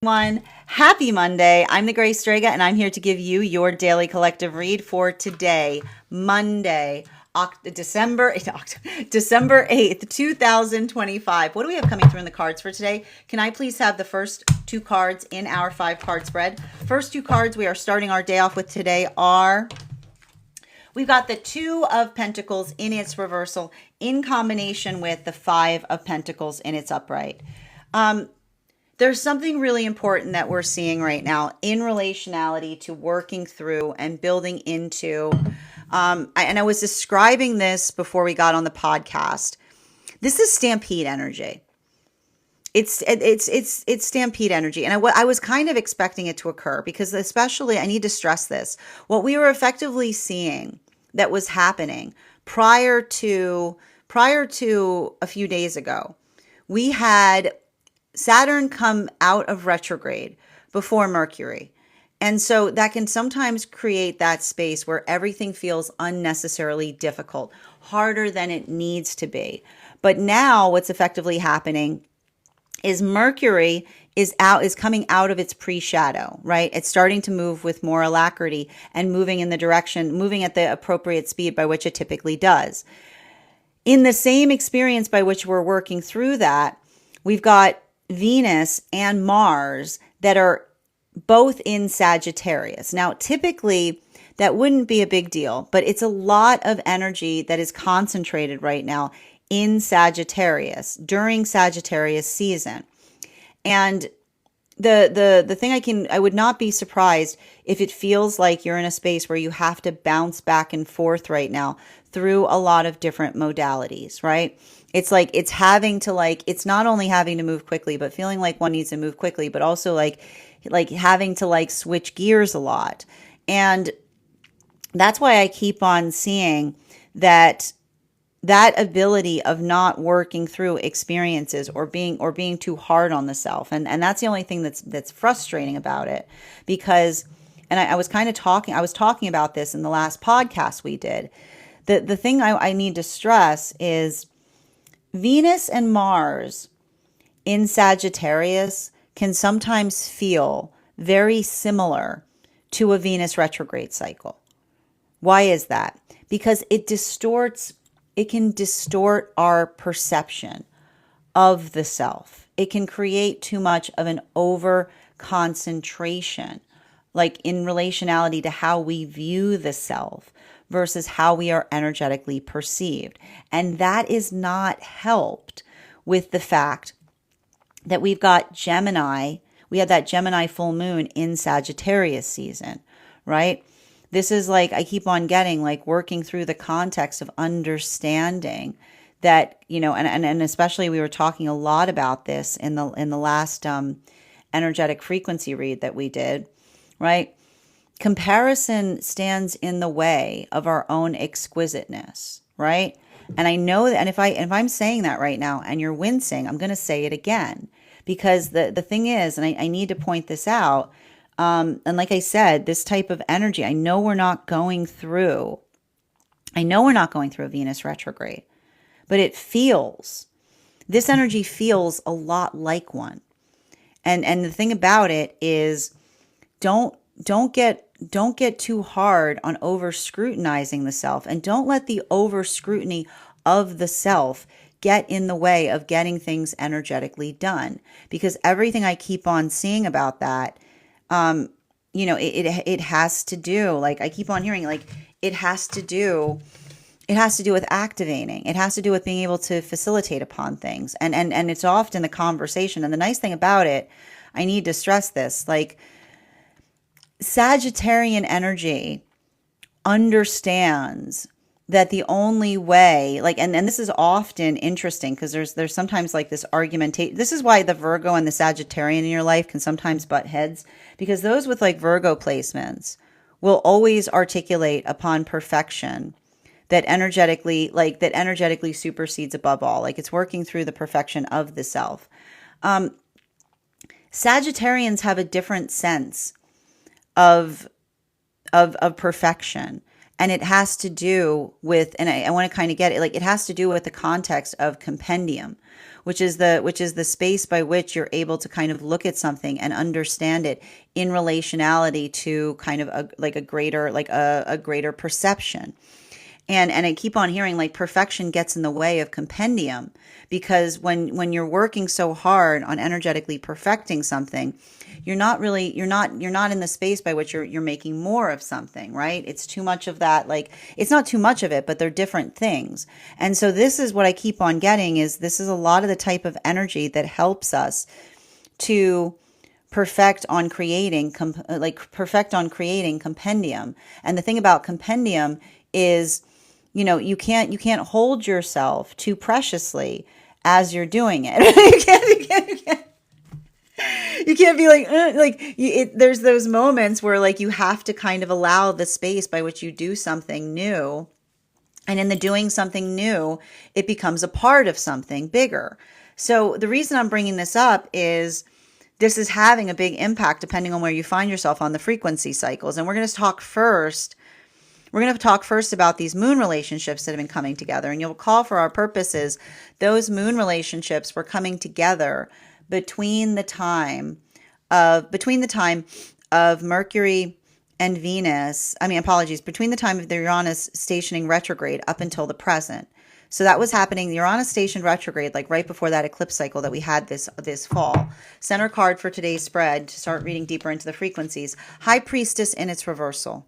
Everyone, happy Monday. I'm the Grace Strega, and I'm here to give you your daily collective read for today, Monday, December 8th, 2025. What do we have coming through in the cards for today? Can I please have the first two cards in our 5-card spread? First two cards we are starting our day off with today are... We've got the 2 of Pentacles in its reversal in combination with the 5 of Pentacles in its upright. There's something really important that we're seeing right now in relationality to working through and building into. I was describing this before we got on the podcast. This is stampede energy. It's stampede energy. And I was kind of expecting it to occur because especially, I need to stress this, what we were effectively seeing that was happening prior to a few days ago, we had Saturn come out of retrograde before Mercury. And so that can sometimes create that space where everything feels unnecessarily difficult, harder than it needs to be. But now what's effectively happening is Mercury is coming out of its pre-shadow, right? It's starting to move with more alacrity and moving at the appropriate speed by which it typically does. In the same experience by which we're working through that, we've got Venus and Mars that are both in Sagittarius. Now, typically, that wouldn't be a big deal, but it's a lot of energy that is concentrated right now in Sagittarius during Sagittarius season. And the thing I would not be surprised if it feels like you're in a space where you have to bounce back and forth right now through a lot of different modalities, right? It's like it's not only having to move quickly, but feeling like one needs to move quickly, but also like having to switch gears a lot. And that's why I keep on seeing that ability of not working through experiences or being too hard on the self. And that's the only thing that's frustrating about it, because, and I was talking about this in the last podcast we did. The thing I need to stress is Venus and Mars in Sagittarius can sometimes feel very similar to a Venus retrograde cycle. Why is that? Because it can distort our perception of the self. It can create too much of an over concentration, like in relationality to how we view the self versus how we are energetically perceived. And that is not helped with the fact that we've got Gemini. We had that Gemini full moon in Sagittarius season, right? This is I keep on getting working through the context of understanding that, and especially we were talking a lot about this in the last energetic frequency read that we did, right? Comparison stands in the way of our own exquisiteness, right? And I know that, and if I'm saying that right now and you're wincing, I'm going to say it again, because the thing is, and I need to point this out, and like I said, this type of energy, I know we're not going through a Venus retrograde, but this energy feels a lot like one. And the thing about it is, don't get too hard on over scrutinizing the self, and don't let the over scrutiny of the self get in the way of getting things energetically done. Because everything I keep on seeing about that, it has to do, I keep on hearing, it has to do with activating. It has to do with being able to facilitate upon things. And it's often the conversation. And the nice thing about it, I need to stress this, Sagittarian energy understands that the only way, and this is often interesting because there's sometimes this argumentation. This is why the Virgo and the Sagittarian in your life can sometimes butt heads, because those with Virgo placements will always articulate upon perfection that energetically supersedes above all. It's working through the perfection of the self. Sagittarians have a different sense of perfection. And it has to do with, and I want to kind of get it, like it has to do with the context of compendium, which is the space by which you're able to kind of look at something and understand it in relationality to kind of a greater perception. And I keep on hearing like perfection gets in the way of compendium, because when you're working so hard on energetically perfecting something, you're not in the space by which you're making more of something, right? It's too much of that. Like, it's not too much of it, but they're different things. And so this is what I keep on getting, is this is a lot of the type of energy that helps us to perfect on creating compendium. And the thing about compendium is, you can't hold yourself too preciously as you're doing it. You can't be like, there's those moments where like you have to kind of allow the space by which you do something new. And in the doing something new, it becomes a part of something bigger. So the reason I'm bringing this up is this is having a big impact depending on where you find yourself on the frequency cycles. And we're going to talk first about these moon relationships that have been coming together. And you'll recall, for our purposes, those moon relationships were coming together between the time of Mercury and Venus. Between the time of the Uranus stationing retrograde up until the present. So that was happening. The Uranus stationed retrograde, like right before that eclipse cycle that we had this fall. Center card for today's spread, to start reading deeper into the frequencies. High Priestess in its reversal.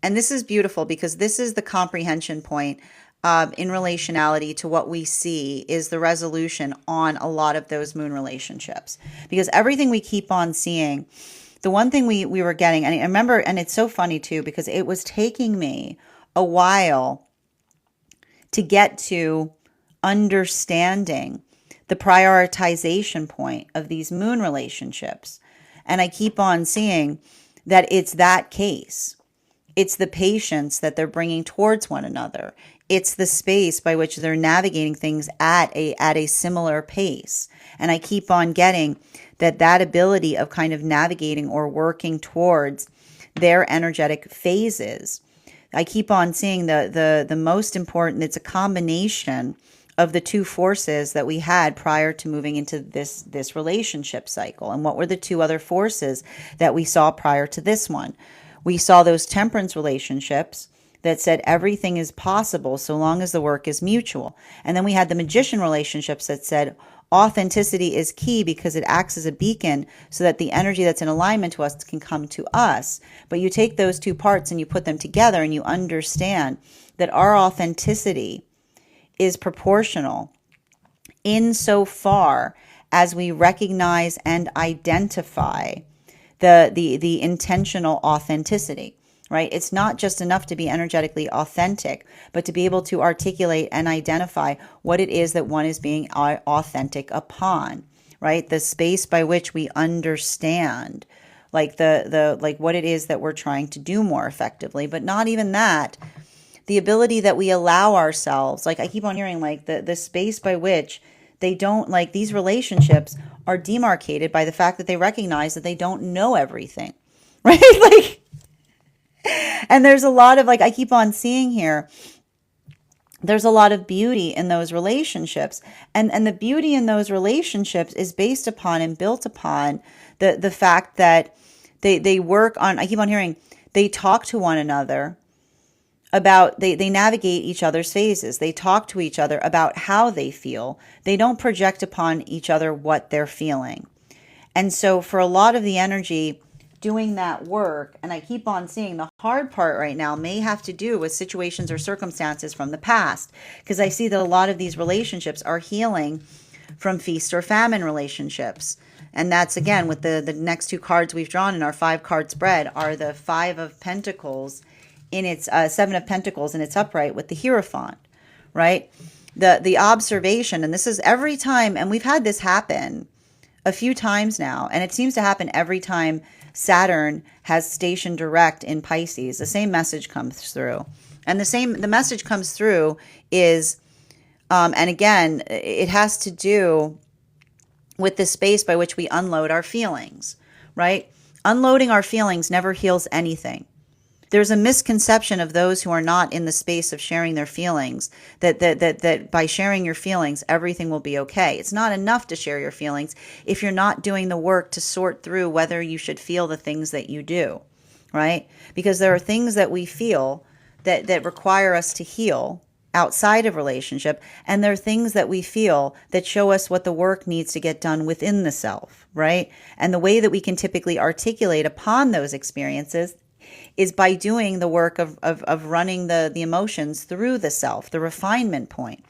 And this is beautiful, because this is the comprehension point in relationality to what we see is the resolution on a lot of those moon relationships. Because everything we keep on seeing, the one thing we were getting, and I remember, and it's so funny too, because it was taking me a while to get to understanding the prioritization point of these moon relationships. And I keep on seeing that it's that case. It's the patience that they're bringing towards one another. It's the space by which they're navigating things at a similar pace. And I keep on getting that ability of kind of navigating or working towards their energetic phases. I keep on seeing the most important, it's a combination of the two forces that we had prior to moving into this relationship cycle. And what were the two other forces that we saw prior to this one? We saw those temperance relationships that said everything is possible so long as the work is mutual. And then we had the magician relationships that said authenticity is key, because it acts as a beacon so that the energy that's in alignment to us can come to us. But you take those two parts and you put them together, and you understand that our authenticity is proportional insofar as we recognize and identify the intentional authenticity, right? It's not just enough to be energetically authentic, but to be able to articulate and identify what it is that one is being authentic upon, right? The space by which we understand like like what it is that we're trying to do more effectively. But not even that, the ability that we allow ourselves, like I keep on hearing, like the space by which they don't, like, these relationships are demarcated by the fact that they recognize that they don't know everything, right? Like, and there's a lot of, like, I keep on seeing here, there's a lot of beauty in those relationships. And the beauty in those relationships is based upon and built upon the fact that they work on, I keep on hearing, they talk to one another about, they navigate each other's phases. They talk to each other about how they feel. They don't project upon each other what they're feeling. And so for a lot of the energy doing that work, and I keep on seeing the hard part right now may have to do with situations or circumstances from the past, because I see that a lot of these relationships are healing from feast or famine relationships. And that's, again, with the next two cards we've drawn in our 5-card spread are the 5 of Pentacles in its 7 of Pentacles in its upright with the Hierophant, right? The observation, and this is every time, and we've had this happen a few times now, and it seems to happen every time Saturn has stationed direct in Pisces. The same message comes through, and the message comes through is, and again, it has to do with the space by which we unload our feelings, right? Unloading our feelings never heals anything. There's a misconception of those who are not in the space of sharing their feelings that by sharing your feelings, everything will be okay. It's not enough to share your feelings if you're not doing the work to sort through whether you should feel the things that you do, right? Because there are things that we feel that require us to heal outside of relationship, and there are things that we feel that show us what the work needs to get done within the self, right? And the way that we can typically articulate upon those experiences is by doing the work of running the emotions through the self, the refinement point.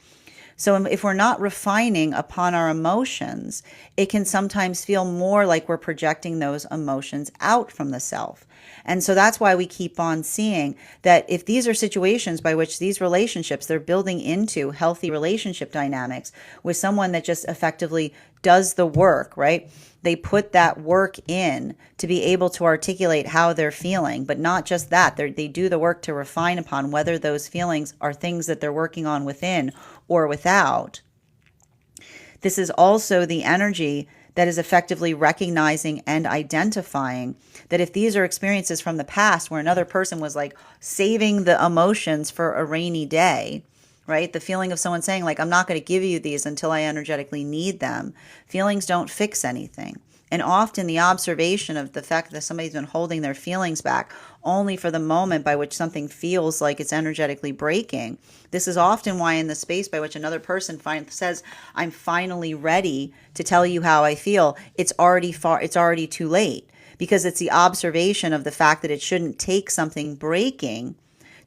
So if we're not refining upon our emotions, it can sometimes feel more like we're projecting those emotions out from the self. And so that's why we keep on seeing that if these are situations by which these relationships, they're building into healthy relationship dynamics with someone that just effectively does the work, right? They put that work in to be able to articulate how they're feeling, but not just that. They do the work to refine upon whether those feelings are things that they're working on within or without. This is also the energy that is effectively recognizing and identifying that if these are experiences from the past where another person was like saving the emotions for a rainy day, right? The feeling of someone saying like, I'm not going to give you these until I energetically need them. Feelings don't fix anything. And often the observation of the fact that somebody's been holding their feelings back only for the moment by which something feels like it's energetically breaking. This is often why in the space by which another person says, I'm finally ready to tell you how I feel, it's already too late, because it's the observation of the fact that it shouldn't take something breaking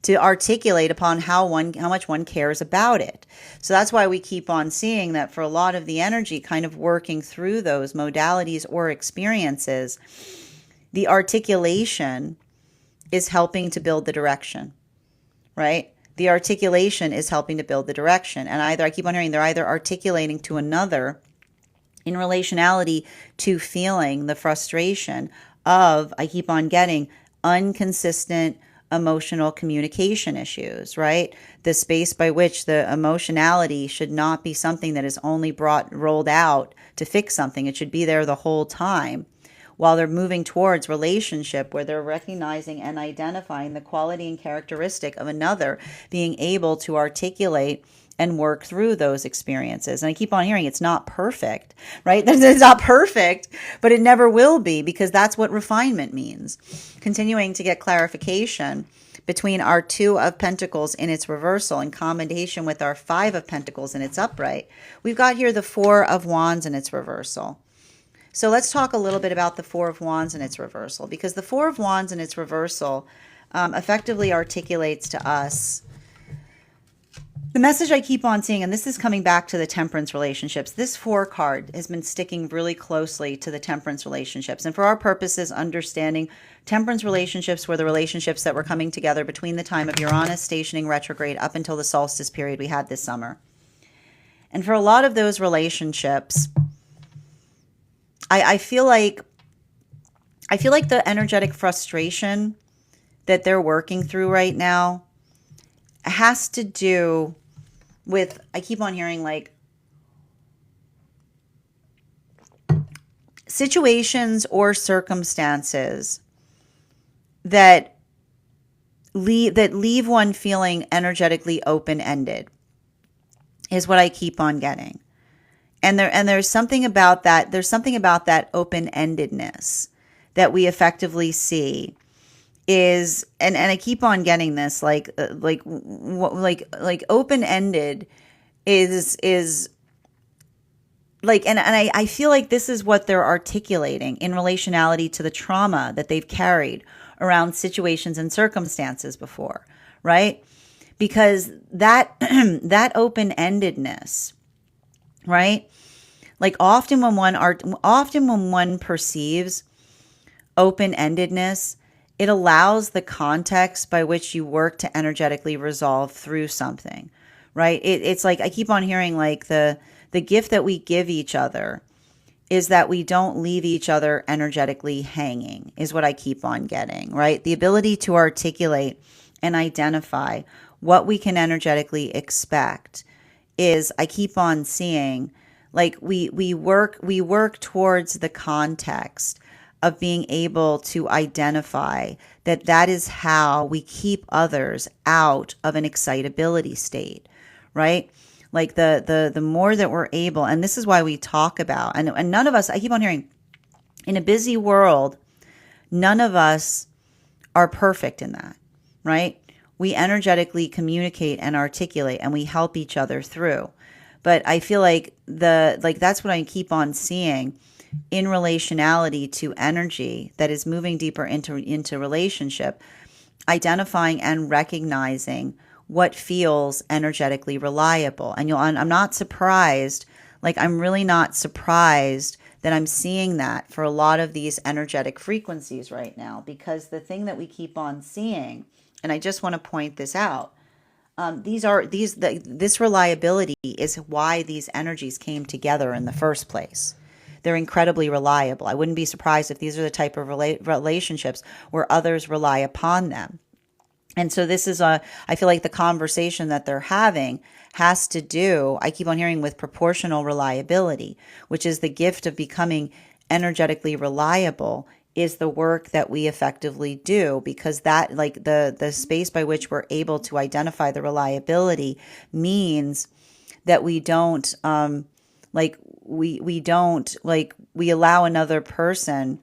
to articulate upon how much one cares about it. So that's why we keep on seeing that for a lot of the energy kind of working through those modalities or experiences, the articulation is helping to build the direction, right? The articulation is helping to build the direction. And I keep on hearing they're either articulating to another in relationality to feeling the frustration of, I keep on getting, inconsistent emotional communication issues, right? The space by which the emotionality should not be something that is only rolled out to fix something. It should be there the whole time, while they're moving towards relationship where they're recognizing and identifying the quality and characteristic of another being able to articulate and work through those experiences. And I keep on hearing it's not perfect, right? It's not perfect, but it never will be, because that's what refinement means. Continuing to get clarification between our 2 of Pentacles in its reversal in combination with our 5 of Pentacles in its upright. We've got here the 4 of Wands in its reversal. So let's talk a little bit about the 4 of Wands in its reversal, because the 4 of Wands in its reversal effectively articulates to us the message I keep on seeing, and this is coming back to the temperance relationships. This 4 card has been sticking really closely to the temperance relationships. And for our purposes, understanding temperance relationships were the relationships that were coming together between the time of Uranus stationing retrograde up until the solstice period we had this summer. And for a lot of those relationships, I feel like the energetic frustration that they're working through right now has to do with, I keep on hearing like situations or circumstances that leave one feeling energetically open-ended is what I keep on getting. And there's something about that. There's something about that open-endedness that we effectively see is, and I keep on getting this, like open-ended is like, and I feel like this is what they're articulating in relationality to the trauma that they've carried around situations and circumstances before, right? Because that that open-endedness, right? Like often when one perceives open-endedness, it allows the context by which you work to energetically resolve through something, right? It's like I keep on hearing like the gift that we give each other is that we don't leave each other energetically hanging, is what I keep on getting, right? The ability to articulate and identify what we can energetically expect is, I keep on seeing, like we work towards the context of being able to identify that that is how we keep others out of an excitability state, right? Like the more that we're able, and this is why we talk about, and none of us, I keep on hearing, in a busy world, none of us are perfect in that, right? We energetically communicate and articulate, and we help each other through. But I feel like that's what I keep on seeing in relationality to energy that is moving deeper into relationship, identifying and recognizing what feels energetically reliable. And I'm not surprised, like I'm really not surprised that I'm seeing that for a lot of these energetic frequencies right now, because the thing that we keep on seeing, and I just want to point this out, this reliability is why these energies came together in the first place. They're incredibly reliable. I wouldn't be surprised if these are the type of relationships where others rely upon them. And so this is I feel like the conversation that they're having has to do, I keep on hearing, with proportional reliability, which is the gift of becoming energetically reliable is the work that we effectively do, because that, like the space by which we're able to identify the reliability means that we don't we allow another person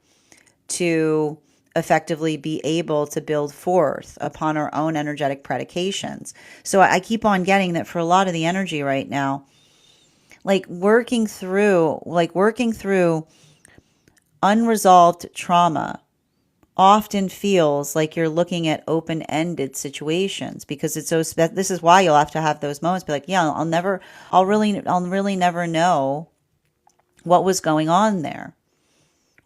to effectively be able to build forth upon our own energetic predications. So I keep on getting that for a lot of the energy right now, like working through unresolved trauma often feels like you're looking at open-ended situations, because it's so this is why you'll have to have those moments, be like, yeah, I'll really never know what was going on there.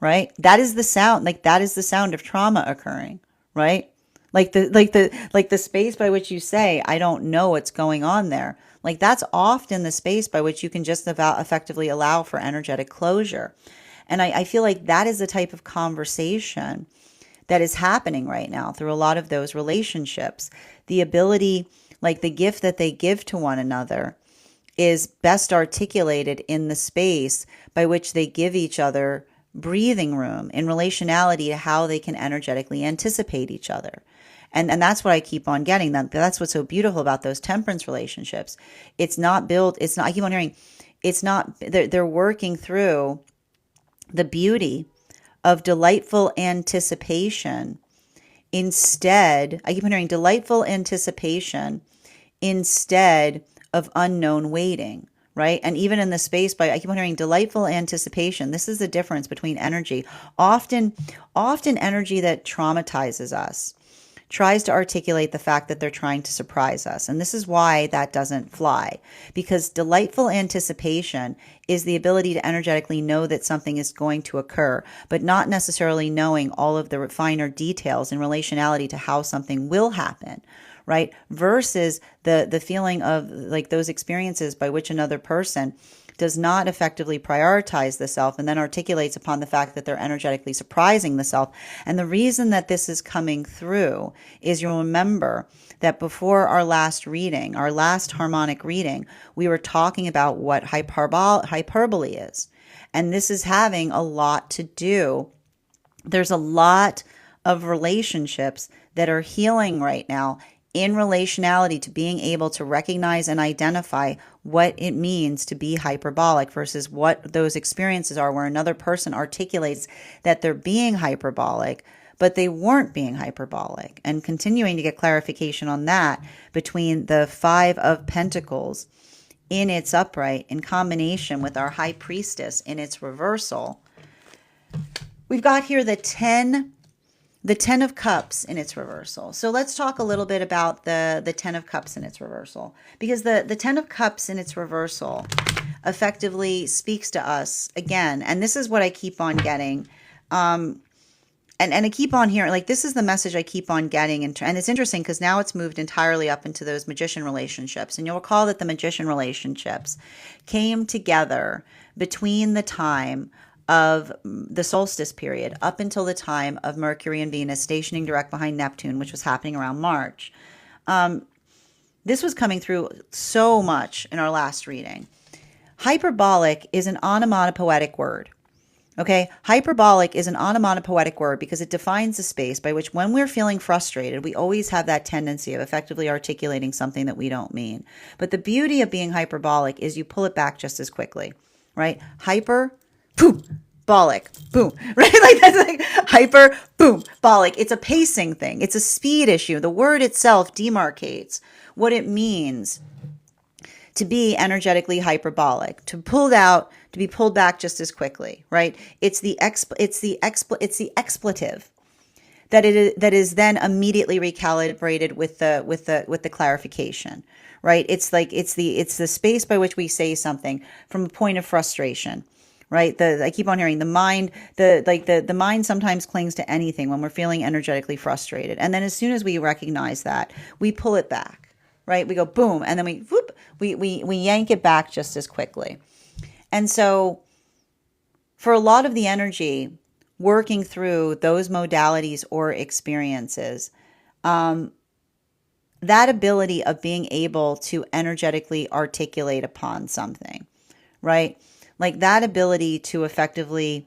Right? That is the sound, that is the sound of trauma occurring, right? Like the space by which you say, I don't know what's going on there. Like that's often the space by which you can just effectively allow for energetic closure. And I feel like that is the type of conversation that is happening right now through a lot of those relationships. The ability, like the gift that they give to one another, is best articulated in the space by which they give each other breathing room in relationality to how they can energetically anticipate each other. And that's what I keep on getting. That's what's so beautiful about those temperance relationships. I keep on hearing, they're working through the beauty of delightful anticipation instead. I keep on hearing delightful anticipation instead of unknown waiting. Right? And even in the space I keep on hearing delightful anticipation. This is the difference between energy. Often energy that traumatizes us tries to articulate the fact that they're trying to surprise us. And this is why that doesn't fly, because delightful anticipation is the ability to energetically know that something is going to occur, but not necessarily knowing all of the finer details in relationality to how something will happen. Right? Versus the feeling of like those experiences by which another person does not effectively prioritize the self and then articulates upon the fact that they're energetically surprising the self. And the reason that this is coming through is, you'll remember that before our last harmonic reading, we were talking about what hyperbole is. And this is having a lot to do. There's a lot of relationships that are healing right now in relationality to being able to recognize and identify what it means to be hyperbolic versus what those experiences are where another person articulates that they're being hyperbolic, but they weren't being hyperbolic. And continuing to get clarification on that between the 5 of Pentacles in its upright in combination with our High Priestess in its reversal. We've got here the 10 of Cups in its reversal. So let's talk a little bit about the 10 of Cups in its reversal, because the 10 of Cups in its reversal effectively speaks to us again. And this is what I keep on getting. And I keep on hearing, like, this is the message I keep on getting. And it's interesting because now it's moved entirely up into those magician relationships. And you'll recall that the magician relationships came together between the time of the solstice period up until the time of Mercury and Venus stationing direct behind Neptune, which was happening around March. This was coming through so much in our last reading. Hyperbolic is an onomatopoetic word. Okay, hyperbolic is an onomatopoetic word because it defines the space by which, when we're feeling frustrated, we always have that tendency of effectively articulating something that we don't mean. But the beauty of being hyperbolic is you pull it back just as quickly, right? Hyper, boom, bolic, boom, right? Like that's like hyper, boom, bolic. It's a pacing thing. It's a speed issue. The word itself demarcates what it means to be energetically hyperbolic, to be pulled back just as quickly, right? It's the expletive that is then immediately recalibrated with the clarification, right? It's the space by which we say something from a point of frustration, right? I keep on hearing the mind sometimes clings to anything when we're feeling energetically frustrated, and then as soon as we recognize that, we pull it back. Right? We go boom, and then we yank it back just as quickly. And so for a lot of the energy working through those modalities or experiences, that ability of being able to energetically articulate upon something, right? Like that ability to effectively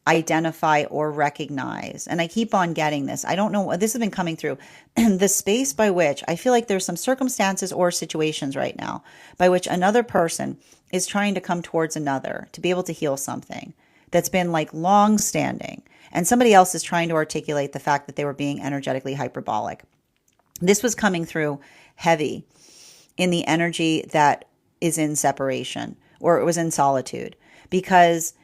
identify or recognize. And I keep on getting this. I don't know. This has been coming through the space by which I feel like there's some circumstances or situations right now by which another person is trying to come towards another to be able to heal something that's been like long standing. And somebody else is trying to articulate the fact that they were being energetically hyperbolic. This was coming through heavy in the energy that is in separation, or it was in solitude, because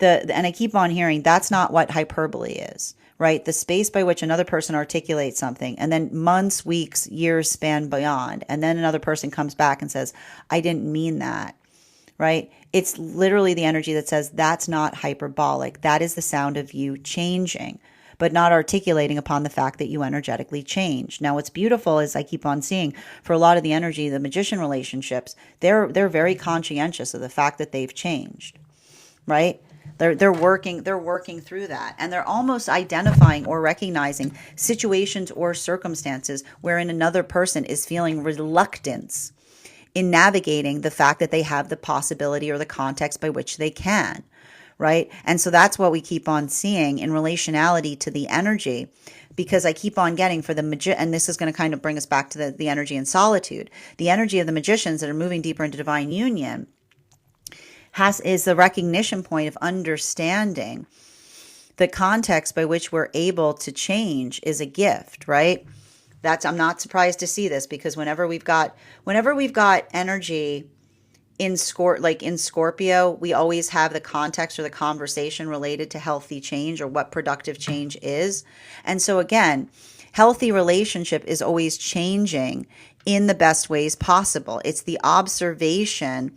and I keep on hearing that's not what hyperbole is, right? The space by which another person articulates something, and then months, weeks, years span beyond, and then another person comes back and says, I didn't mean that, right? It's literally the energy that says that's not hyperbolic. That is the sound of you changing, but not articulating upon the fact that you energetically changed. Now, what's beautiful is I keep on seeing for a lot of the energy, the magician relationships, they're very conscientious of the fact that they've changed, right? They're working through that, and they're almost identifying or recognizing situations or circumstances wherein another person is feeling reluctance in navigating the fact that they have the possibility or the context by which they can, right? And so that's what we keep on seeing in relationality to the energy, because I keep on getting for the and this is going to kind of bring us back to the energy in solitude, the energy of the magicians that are moving deeper into divine union is the recognition point of understanding the context by which we're able to change is a gift, right? I'm not surprised to see this, because whenever we've got energy in Scorpio, we always have the context or the conversation related to healthy change or what productive change is. And so again, healthy relationship is always changing in the best ways possible. It's the observation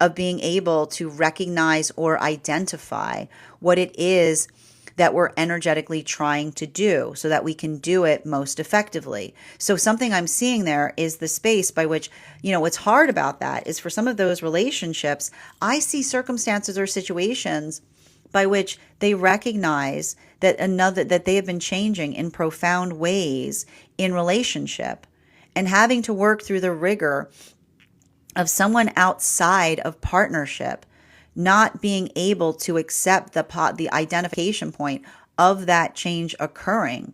of being able to recognize or identify what it is that we're energetically trying to do so that we can do it most effectively. So something I'm seeing there is the space by which, what's hard about that is for some of those relationships, I see circumstances or situations by which they recognize that they have been changing in profound ways in relationship, and having to work through the rigor of someone outside of partnership not being able to accept the identification point of that change occurring.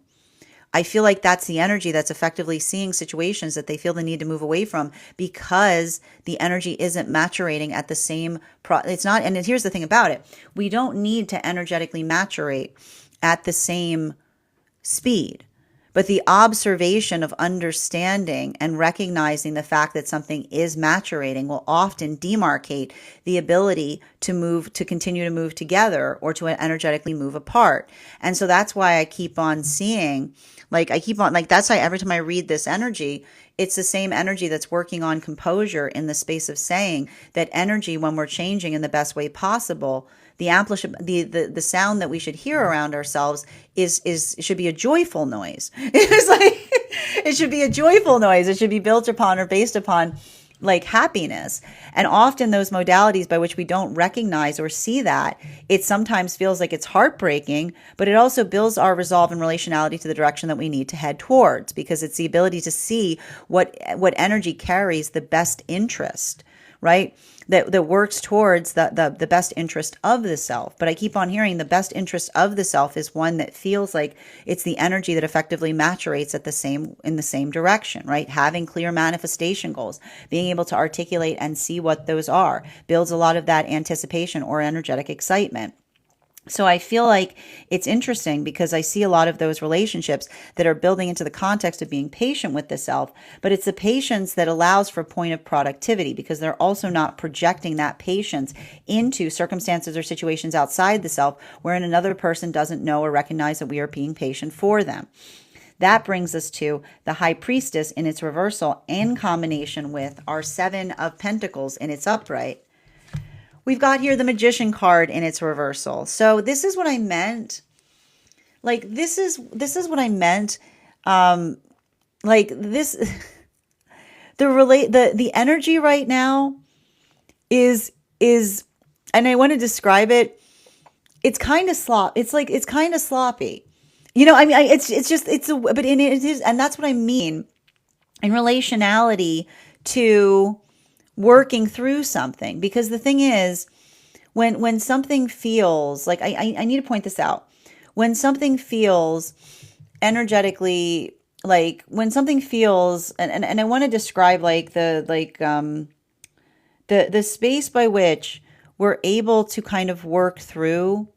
I feel like that's the energy that's effectively seeing situations that they feel the need to move away from, because the energy isn't maturating at the same it's not. And here's the thing about it: we don't need to energetically maturate at the same speed. But the observation of understanding and recognizing the fact that something is maturating will often demarcate the ability to continue to move together or to energetically move apart. And so that's why I keep on seeing, that's why every time I read this energy, it's the same energy that's working on composure in the space of saying that energy, when we're changing in the best way possible, the sound that we should hear around ourselves should be a joyful noise. It's like it should be a joyful noise. It should be built upon or based upon like happiness. And often those modalities by which we don't recognize or see that, it sometimes feels like it's heartbreaking, but it also builds our resolve and relationality to the direction that we need to head towards, because it's the ability to see what energy carries the best interest, right? That works towards the best interest of the self. But I keep on hearing the best interest of the self is one that feels like it's the energy that effectively maturates in the same direction, right? Having clear manifestation goals, being able to articulate and see what those are, builds a lot of that anticipation or energetic excitement. So I feel like it's interesting because I see a lot of those relationships that are building into the context of being patient with the self, but it's the patience that allows for a point of productivity because they're also not projecting that patience into circumstances or situations outside the self wherein another person doesn't know or recognize that we are being patient for them. That brings us to the High Priestess in its reversal in combination with our Seven of Pentacles in its upright. We've got here the Magician card in its reversal. So this is what I meant. Like this is what I meant. Like this, the energy right now is, and I want to describe it. It's kind of it's kind of sloppy. You know, I mean, but it is, and that's what I mean in relationality to working through something. Because the thing is, when something feels like, I need to point this out, when something feels energetically, like when something feels, and I want to describe like the space by which we're able to kind of work through,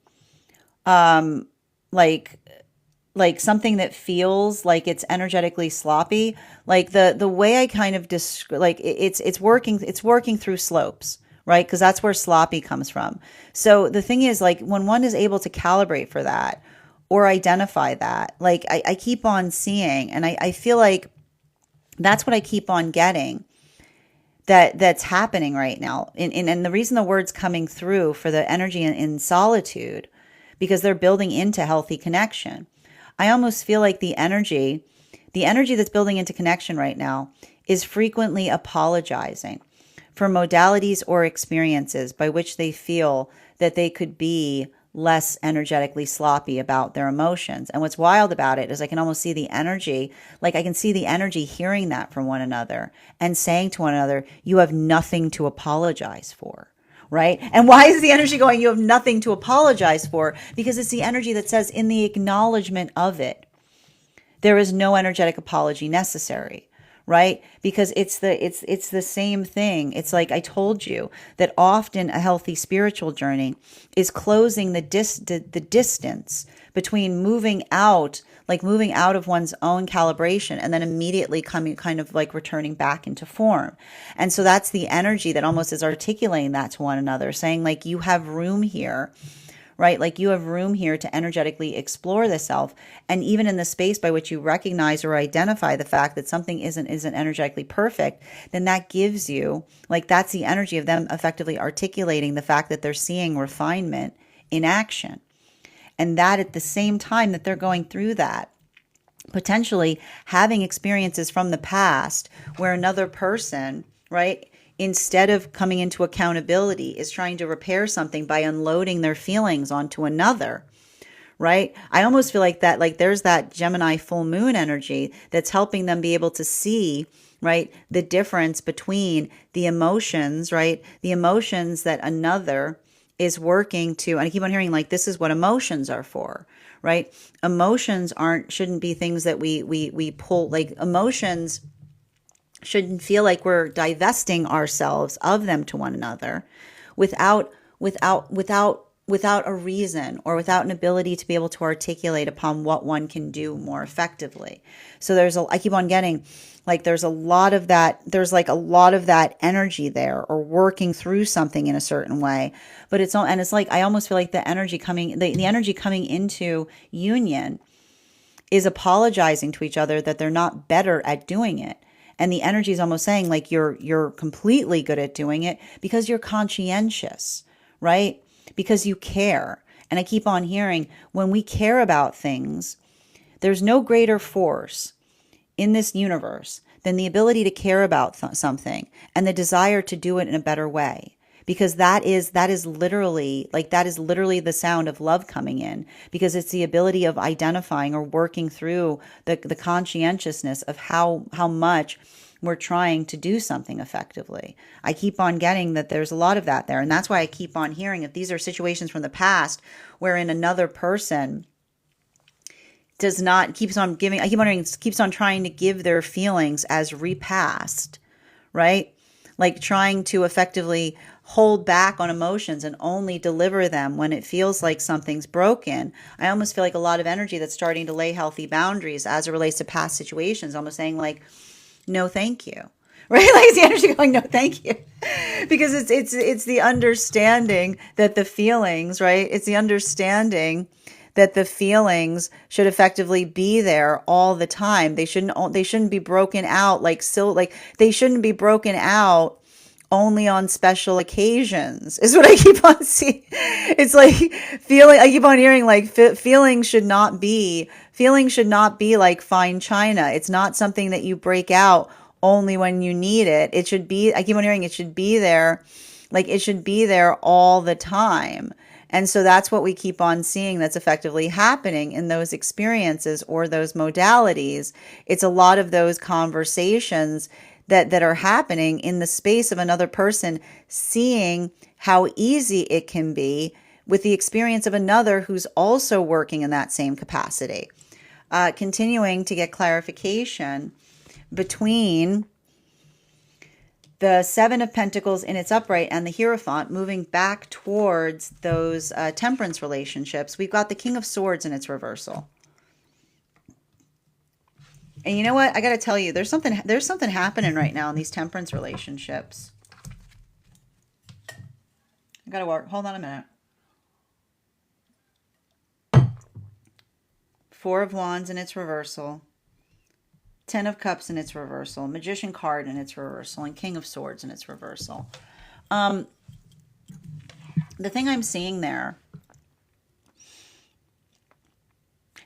like something that feels like it's energetically sloppy, like the way I kind of like it's working through slopes, right? Because that's where sloppy comes from. So the thing is, like when one is able to calibrate for that or identify that, like I keep on seeing, and I feel like that's what I keep on getting that's happening right now. And the reason the word's coming through for the energy in solitude, because they're building into healthy connection. I almost feel like the energy that's building into connection right now is frequently apologizing for modalities or experiences by which they feel that they could be less energetically sloppy about their emotions. And what's wild about it is I can almost see the energy, like I can see the energy hearing that from one another and saying to one another, you have nothing to apologize for. Right? And why is the energy going, you have nothing to apologize for? Because it's the energy that says in the acknowledgement of it, there is no energetic apology necessary, right? Because it's the same thing. It's like I told you that often a healthy spiritual journey is closing the distance between moving out of one's own calibration and then immediately coming kind of like returning back into form. And so that's the energy that almost is articulating that to one another, saying like you have room here, right? Like you have room here to energetically explore the self. And even in the space by which you recognize or identify the fact that something isn't energetically perfect, then that gives you, like that's the energy of them effectively articulating the fact that they're seeing refinement in action. And that at the same time that they're going through that, potentially having experiences from the past where another person, right, instead of coming into accountability, is trying to repair something by unloading their feelings onto another, right? I almost feel like that, like there's that Gemini full moon energy that's helping them be able to see, right, the difference between the emotions, right, the emotions that another is working to, and I keep on hearing like this is what emotions are for, right? Emotions shouldn't be things that we pull, like emotions shouldn't feel like we're divesting ourselves of them to one another without a reason or without an ability to be able to articulate upon what one can do more effectively. So I keep on getting like there's a lot of that energy there, or working through something in a certain way. But it's like I almost feel like the energy coming into union is apologizing to each other that they're not better at doing it. And the energy is almost saying like you're completely good at doing it because you're conscientious, right? Because you care. And I keep on hearing when we care about things, there's no greater force in this universe than the ability to care about something and the desire to do it in a better way. Because that is literally the sound of love coming in, because it's the ability of identifying or working through the conscientiousness of how much we're trying to do something effectively. I keep on getting that there's a lot of that there. And that's why I keep on hearing if these are situations from the past wherein another person does not, keeps on giving, I keep on hearing, keeps on trying to give their feelings as repassed, right? Like trying to effectively hold back on emotions and only deliver them when it feels like something's broken. I almost feel like a lot of energy that's starting to lay healthy boundaries as it relates to past situations, almost saying like, no, thank you. Right? Like it's the energy going, no, thank you. Because it's the understanding that the feelings, right? It's the understanding that the feelings should effectively be there all the time. They shouldn't be broken out like they shouldn't be broken out only on special occasions is what I keep on seeing. It's like I keep on hearing like feelings should not be like fine china. It's not something that you break out only when you need it. It should be, I keep on hearing it should be there, like it should be there all the time. And so that's what we keep on seeing that's effectively happening in those experiences or those modalities. It's a lot of those conversations that are happening in the space of another person seeing how easy it can be with the experience of another who's also working in that same capacity. Continuing to get clarification between the Seven of Pentacles in its upright and the Hierophant, moving back towards those temperance relationships. We've got the King of Swords in its reversal. And you know what? I got to tell you, there's something happening right now in these temperance relationships. I got to work. Hold on a minute. Four of Wands in its reversal. 10 of Cups in its reversal. Magician card in its reversal. And King of Swords in its reversal. The thing I'm seeing there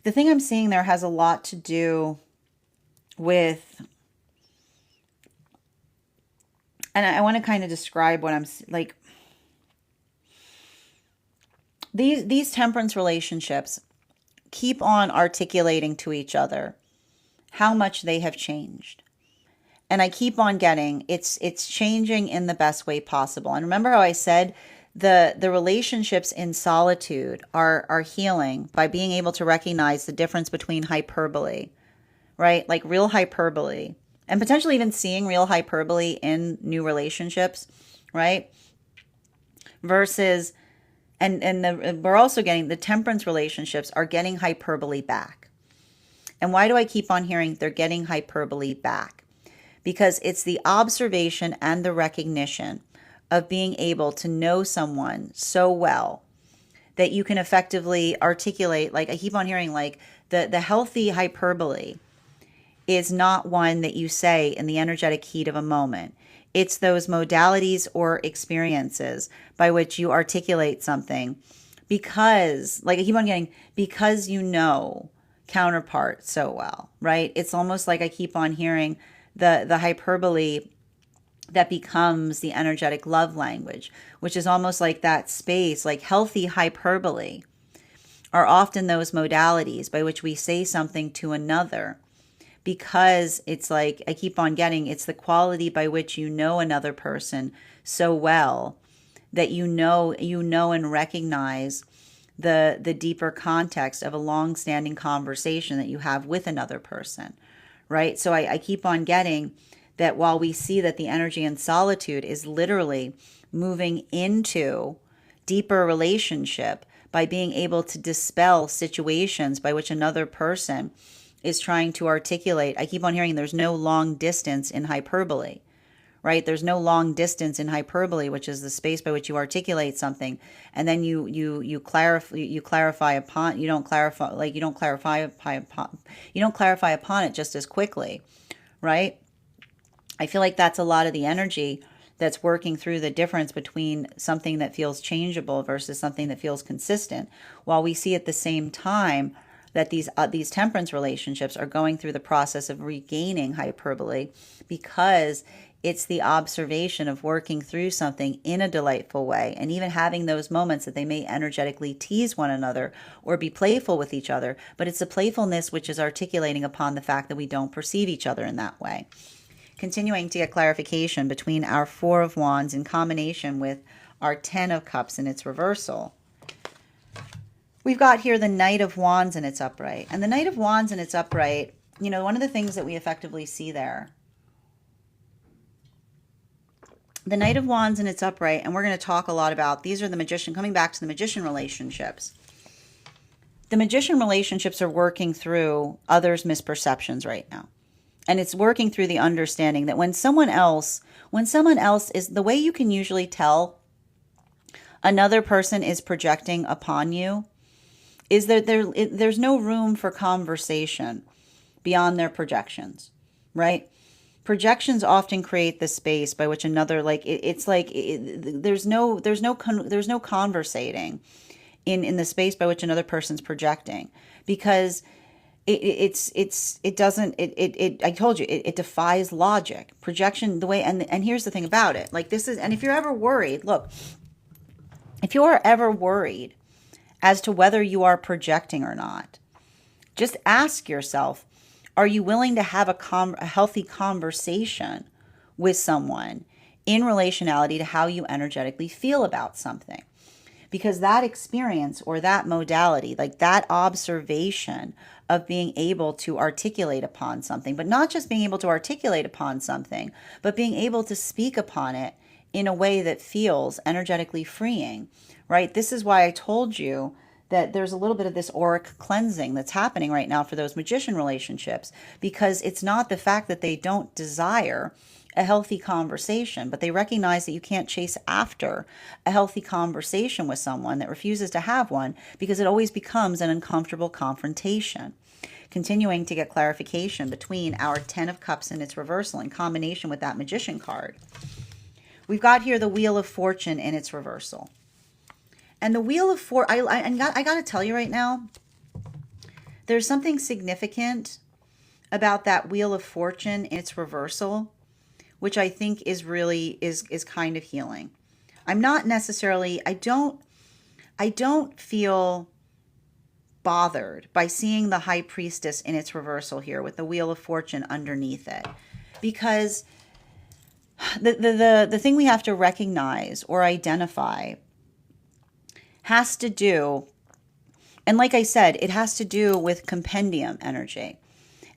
has a lot to do with, and I want to kind of describe what I'm like. These temperance relationships keep on articulating to each other how much they have changed. And I keep on getting it's changing in the best way possible. And remember how I said the relationships in solitude are healing by being able to recognize the difference between hyperbole, right? Like real hyperbole, and potentially even seeing real hyperbole in new relationships, right? Versus, we're also getting the temperance relationships are getting hyperbole back. And why do I keep on hearing they're getting hyperbole back? Because it's the observation and the recognition of being able to know someone so well that you can effectively articulate, like I keep on hearing, like the healthy hyperbole is not one that you say in the energetic heat of a moment. It's those modalities or experiences by which you articulate something because, like I keep on getting, because you know counterpart so well, right? It's almost like I keep on hearing the hyperbole that becomes the energetic love language, which is almost like that space, like healthy hyperbole are often those modalities by which we say something to another, because it's like I keep on getting, it's the quality by which you know another person so well that you know and recognize the deeper context of a long-standing conversation that you have with another person, right? So I keep on getting that while we see that the energy in solitude is literally moving into deeper relationship by being able to dispel situations by which another person is trying to articulate. I keep on hearing there's no long distance in hyperbole, right? There's no long distance in hyperbole, which is the space by which you articulate something, and then you clarify upon you don't clarify upon it just as quickly, right? I feel like that's a lot of the energy that's working through the difference between something that feels changeable versus something that feels consistent. While we see at the same time that these temperance relationships are going through the process of regaining hyperbole, because it's the observation of working through something in a delightful way, and even having those moments that they may energetically tease one another or be playful with each other, but it's the playfulness which is articulating upon the fact that we don't perceive each other in that way. Continuing to get clarification between our Four of Wands in combination with our Ten of Cups in its reversal. We've got here the Knight of Wands in its upright. And the Knight of Wands in its upright, you know, one of the things that we effectively see there, the Knight of Wands in its upright, and we're going to talk a lot about, these are the Magician, coming back to the Magician relationships. The Magician relationships are working through others' misperceptions right now. And it's working through the understanding that when someone else is, the way you can usually tell another person is projecting upon you is that there's no room for conversation beyond their projections, right? Projections often create the space by which another, like, there's no conversating in the space by which another person's projecting, because I told you, it defies logic. Projection, the way, and here's the thing about it, like, this is, and if you're ever worried, look, if you are ever worried as to whether you are projecting or not, just ask yourself, are you willing to have a healthy conversation with someone in relationality to how you energetically feel about something? Because that experience or that modality, like that observation of being able to articulate upon something, but not just being able to articulate upon something, but being able to speak upon it in a way that feels energetically freeing, right? This is why I told you that there's a little bit of this auric cleansing that's happening right now for those Magician relationships, because it's not the fact that they don't desire a healthy conversation, but they recognize that you can't chase after a healthy conversation with someone that refuses to have one, because it always becomes an uncomfortable confrontation. Continuing to get clarification between our Ten of Cups in its reversal in combination with that Magician card. We've got here the Wheel of Fortune in its reversal. And the Wheel of Fortune, I got to tell you right now, there's something significant about that Wheel of Fortune in its reversal, which I think is really is kind of healing. I'm not necessarily, I don't feel bothered by seeing the High Priestess in its reversal here with the Wheel of Fortune underneath it, because the thing we have to recognize or identify has to do, and like I said, it has to do with compendium energy.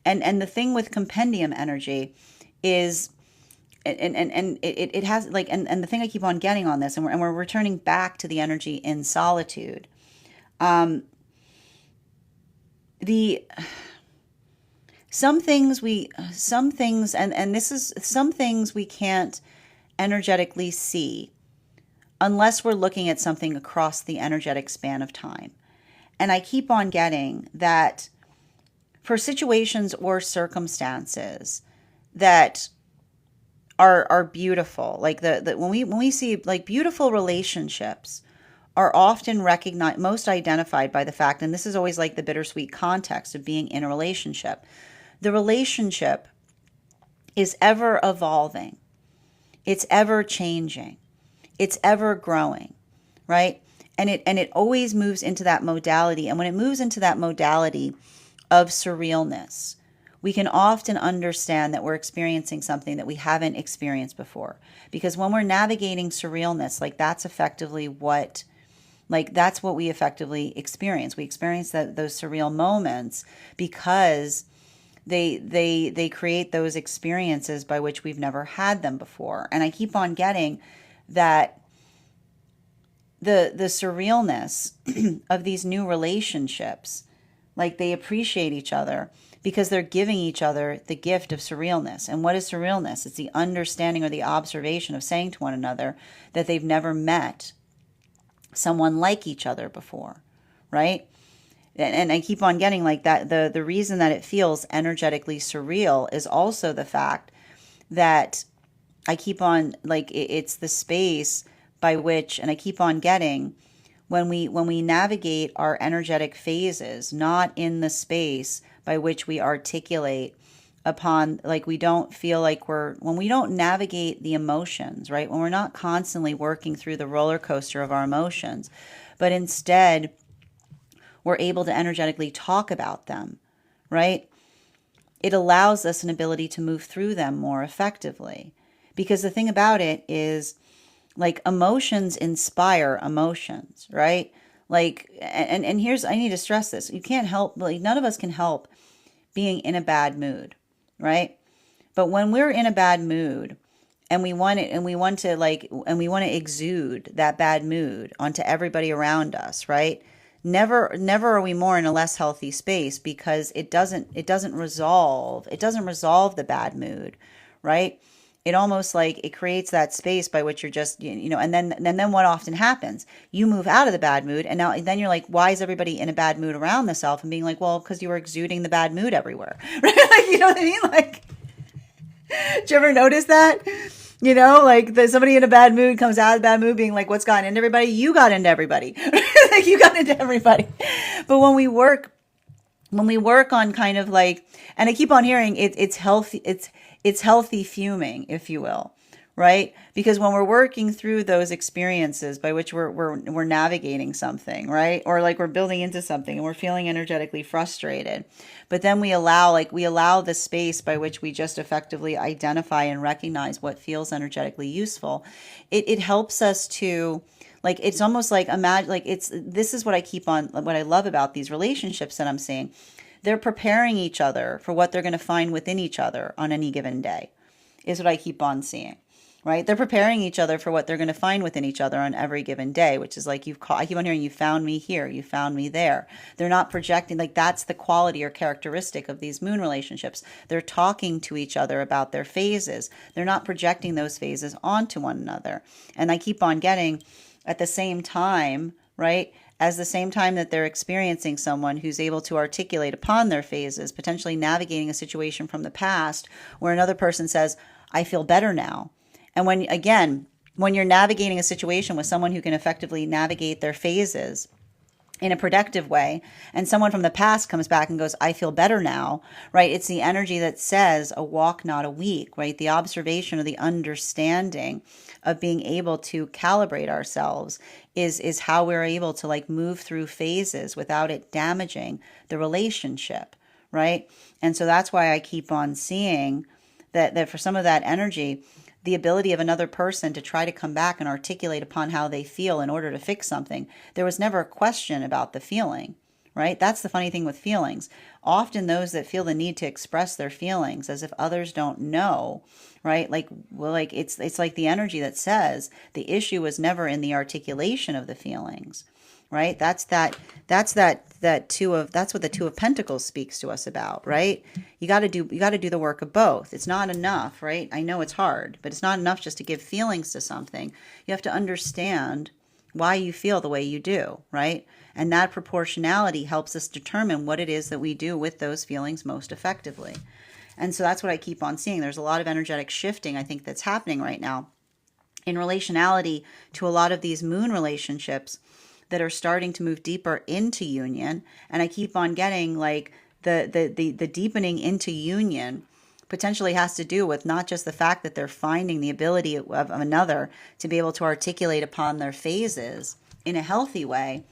And the thing with compendium energy is, and it has, like, and the thing I keep on getting on this, and we're returning back to the energy in solitude. Some things we can't energetically see unless we're looking at something across the energetic span of time. And I keep on getting that for situations or circumstances that are beautiful, like when we see, like, beautiful relationships are often recognized, most identified by the fact, and this is always like the bittersweet context of being in a relationship. The relationship is ever evolving. It's ever changing. It's ever growing, right? And it always moves into that modality. And when it moves into that modality of surrealness, we can often understand that we're experiencing something that we haven't experienced before. Because when we're navigating surrealness, like, that's effectively what, like, that's what we effectively experience. We experience those surreal moments because they create those experiences by which we've never had them before. And I keep on getting that the surrealness of these new relationships, like, they appreciate each other because they're giving each other the gift of surrealness. And what is surrealness? It's the understanding or the observation of saying to one another that they've never met someone like each other before, right? And I keep on getting, like, that the reason that it feels energetically surreal is also the fact that I keep on, like, it's the space by which, and I keep on getting, when we navigate our energetic phases, not in the space by which we articulate upon, like, we don't feel like when we don't navigate the emotions, right? When we're not constantly working through the roller coaster of our emotions, but instead we're able to energetically talk about them, right? it allows us an ability to move through them more effectively. Because the thing about it is, like, emotions inspire emotions, right? Like, and here's, I need to stress this. You can't help, like, none of us can help being in a bad mood, right? But when we're in a bad mood and we want it, and we want to exude that bad mood onto everybody around us, right? Never are we more in a less healthy space, because it doesn't resolve the bad mood, right? It almost, like, it creates that space by which you're just, and then what often happens, you move out of the bad mood, and then you're like, why is everybody in a bad mood around the self? And being like, well, because you were exuding the bad mood everywhere. Right? Like, you know what I mean? Like, did you ever notice that? Like, somebody in a bad mood comes out of the bad mood being like, what's gotten into everybody? You got into everybody. Like, you got into everybody. But when we work on kind of like, and I keep on hearing it's healthy, it's healthy fuming, if you will, right? Because when we're working through those experiences by which we're navigating something, right? Or like we're building into something and we're feeling energetically frustrated, but then we allow the space by which we just effectively identify and recognize what feels energetically useful. It helps us to, like, it's almost like, imagine, like, this is what I love about these relationships that I'm seeing. They're preparing each other for what they're going to find within each other on any given day, is what I keep on seeing, right? They're preparing each other for what they're going to find within each other on every given day, which is like, I keep on hearing, you found me here, you found me there. They're not projecting, like, that's the quality or characteristic of these moon relationships. They're talking to each other about their phases. They're not projecting those phases onto one another. And I keep on getting, at the same time, right? As the same time that they're experiencing someone who's able to articulate upon their phases, potentially navigating a situation from the past where another person says, I feel better now. And when you're navigating a situation with someone who can effectively navigate their phases in a productive way, and someone from the past comes back and goes, I feel better now, right? It's the energy that says a walk, not a week, right? The observation or the understanding of being able to calibrate ourselves is how we're able to, like, move through phases without it damaging the relationship, right? And so that's why I keep on seeing that for some of that energy, the ability of another person to try to come back and articulate upon how they feel in order to fix something. There was never a question about the feeling, right? That's the funny thing with feelings. Often those that feel the need to express their feelings as if others don't know, right? Like, well, like, it's like the energy that says the issue was never in the articulation of the feelings, right? That's what the Two of Pentacles speaks to us about, right? You got to do the work of both. It's not enough, right? I know it's hard, but it's not enough just to give feelings to something. You have to understand why you feel the way you do, right? And that proportionality helps us determine what it is that we do with those feelings most effectively. And so that's what I keep on seeing. There's a lot of energetic shifting, I think, that's happening right now in relationality to a lot of these moon relationships that are starting to move deeper into union. And I keep on getting, like, the deepening into union potentially has to do with not just the fact that they're finding the ability of another to be able to articulate upon their phases in a healthy way,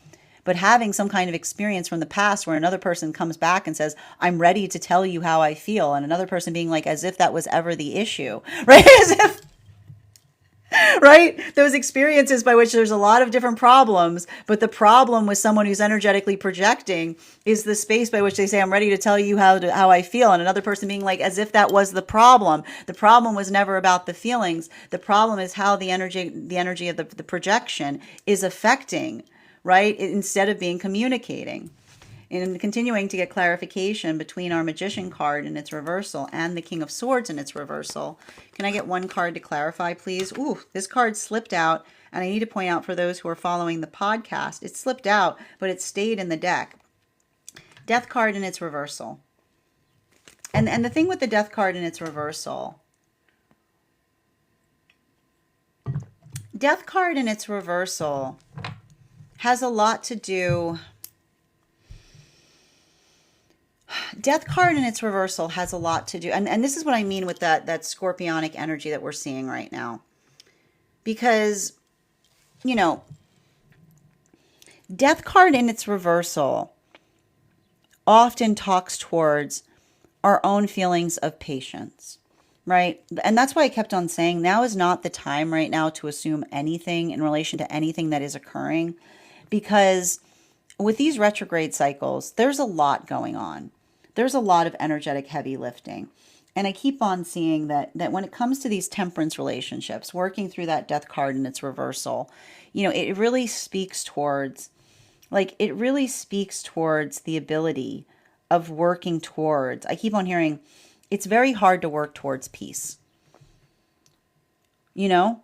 but having some kind of experience from the past where another person comes back and says, I'm ready to tell you how I feel. And another person being like, as if that was ever the issue, right? As if, right? Those experiences by which there's a lot of different problems, but the problem with someone who's energetically projecting is the space by which they say, I'm ready to tell you how I feel. And another person being like, as if that was the problem. The problem was never about the feelings. The problem is how the energy of the projection is affecting, right? Instead of being communicating. And continuing to get clarification between our Magician card in its reversal and the King of Swords in its reversal. Can I get one card to clarify, please? Ooh, this card slipped out. And I need to point out for those who are following the podcast, it slipped out, but it stayed in the deck. Death card in its reversal. And the thing with the Death card in its reversal, Death card in its reversal has a lot to do... Death card in its reversal has a lot to do, and this is what I mean with that scorpionic energy that we're seeing right now. Because, Death card in its reversal often talks towards our own feelings of patience, right? And that's why I kept on saying now is not the time right now to assume anything in relation to anything that is occurring, because with these retrograde cycles, there's a lot going on. There's a lot of energetic heavy lifting. And I keep on seeing that when it comes to these temperance relationships, working through that death card and its reversal, it really speaks towards the ability of working towards, I keep on hearing, it's very hard to work towards peace. You know,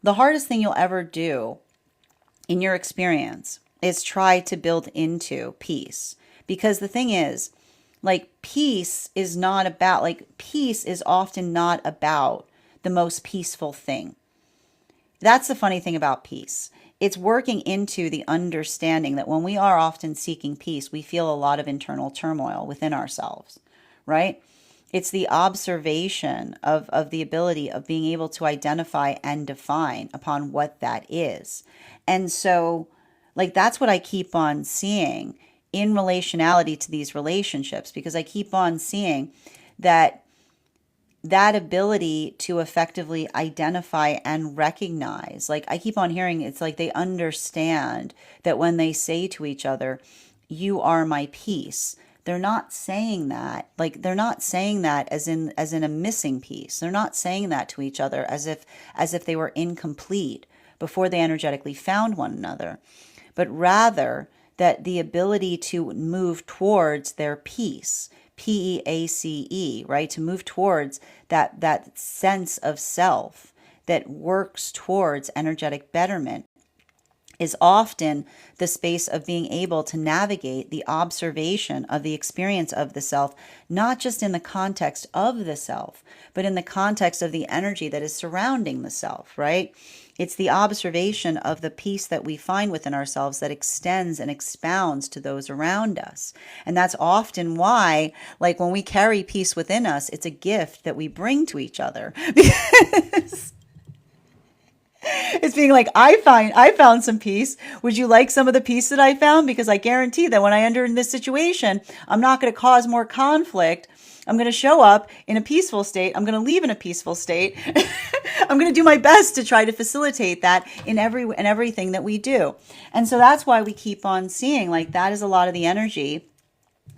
the hardest thing you'll ever do in your experience is try to build into peace. Because the thing is, peace is often not about the most peaceful thing. That's the funny thing about peace. It's working into the understanding that when we are often seeking peace, we feel a lot of internal turmoil within ourselves, right? It's the observation of the ability of being able to identify and define upon what that is. And so, that's what I keep on seeing in relationality to these relationships, because I keep on seeing that ability to effectively identify and recognize, I keep on hearing, it's like they understand that when they say to each other, you are my peace, they're not saying that, as in a missing piece. They're not saying that to each other as if they were incomplete before they energetically found one another, but rather that the ability to move towards their peace, PEACE, right? To move towards that sense of self that works towards energetic betterment is often the space of being able to navigate the observation of the experience of the self, not just in the context of the self, but in the context of the energy that is surrounding the self, right? It's the observation of the peace that we find within ourselves that extends and expounds to those around us. And that's often why, when we carry peace within us, it's a gift that we bring to each other. Because it's being like, I found some peace. Would you like some of the peace that I found? Because I guarantee that when I enter in this situation, I'm not going to cause more conflict. I'm going to show up in a peaceful state. I'm going to leave in a peaceful state. I'm going to do my best to try to facilitate that in everything that we do. And so that's why we keep on seeing, that is a lot of the energy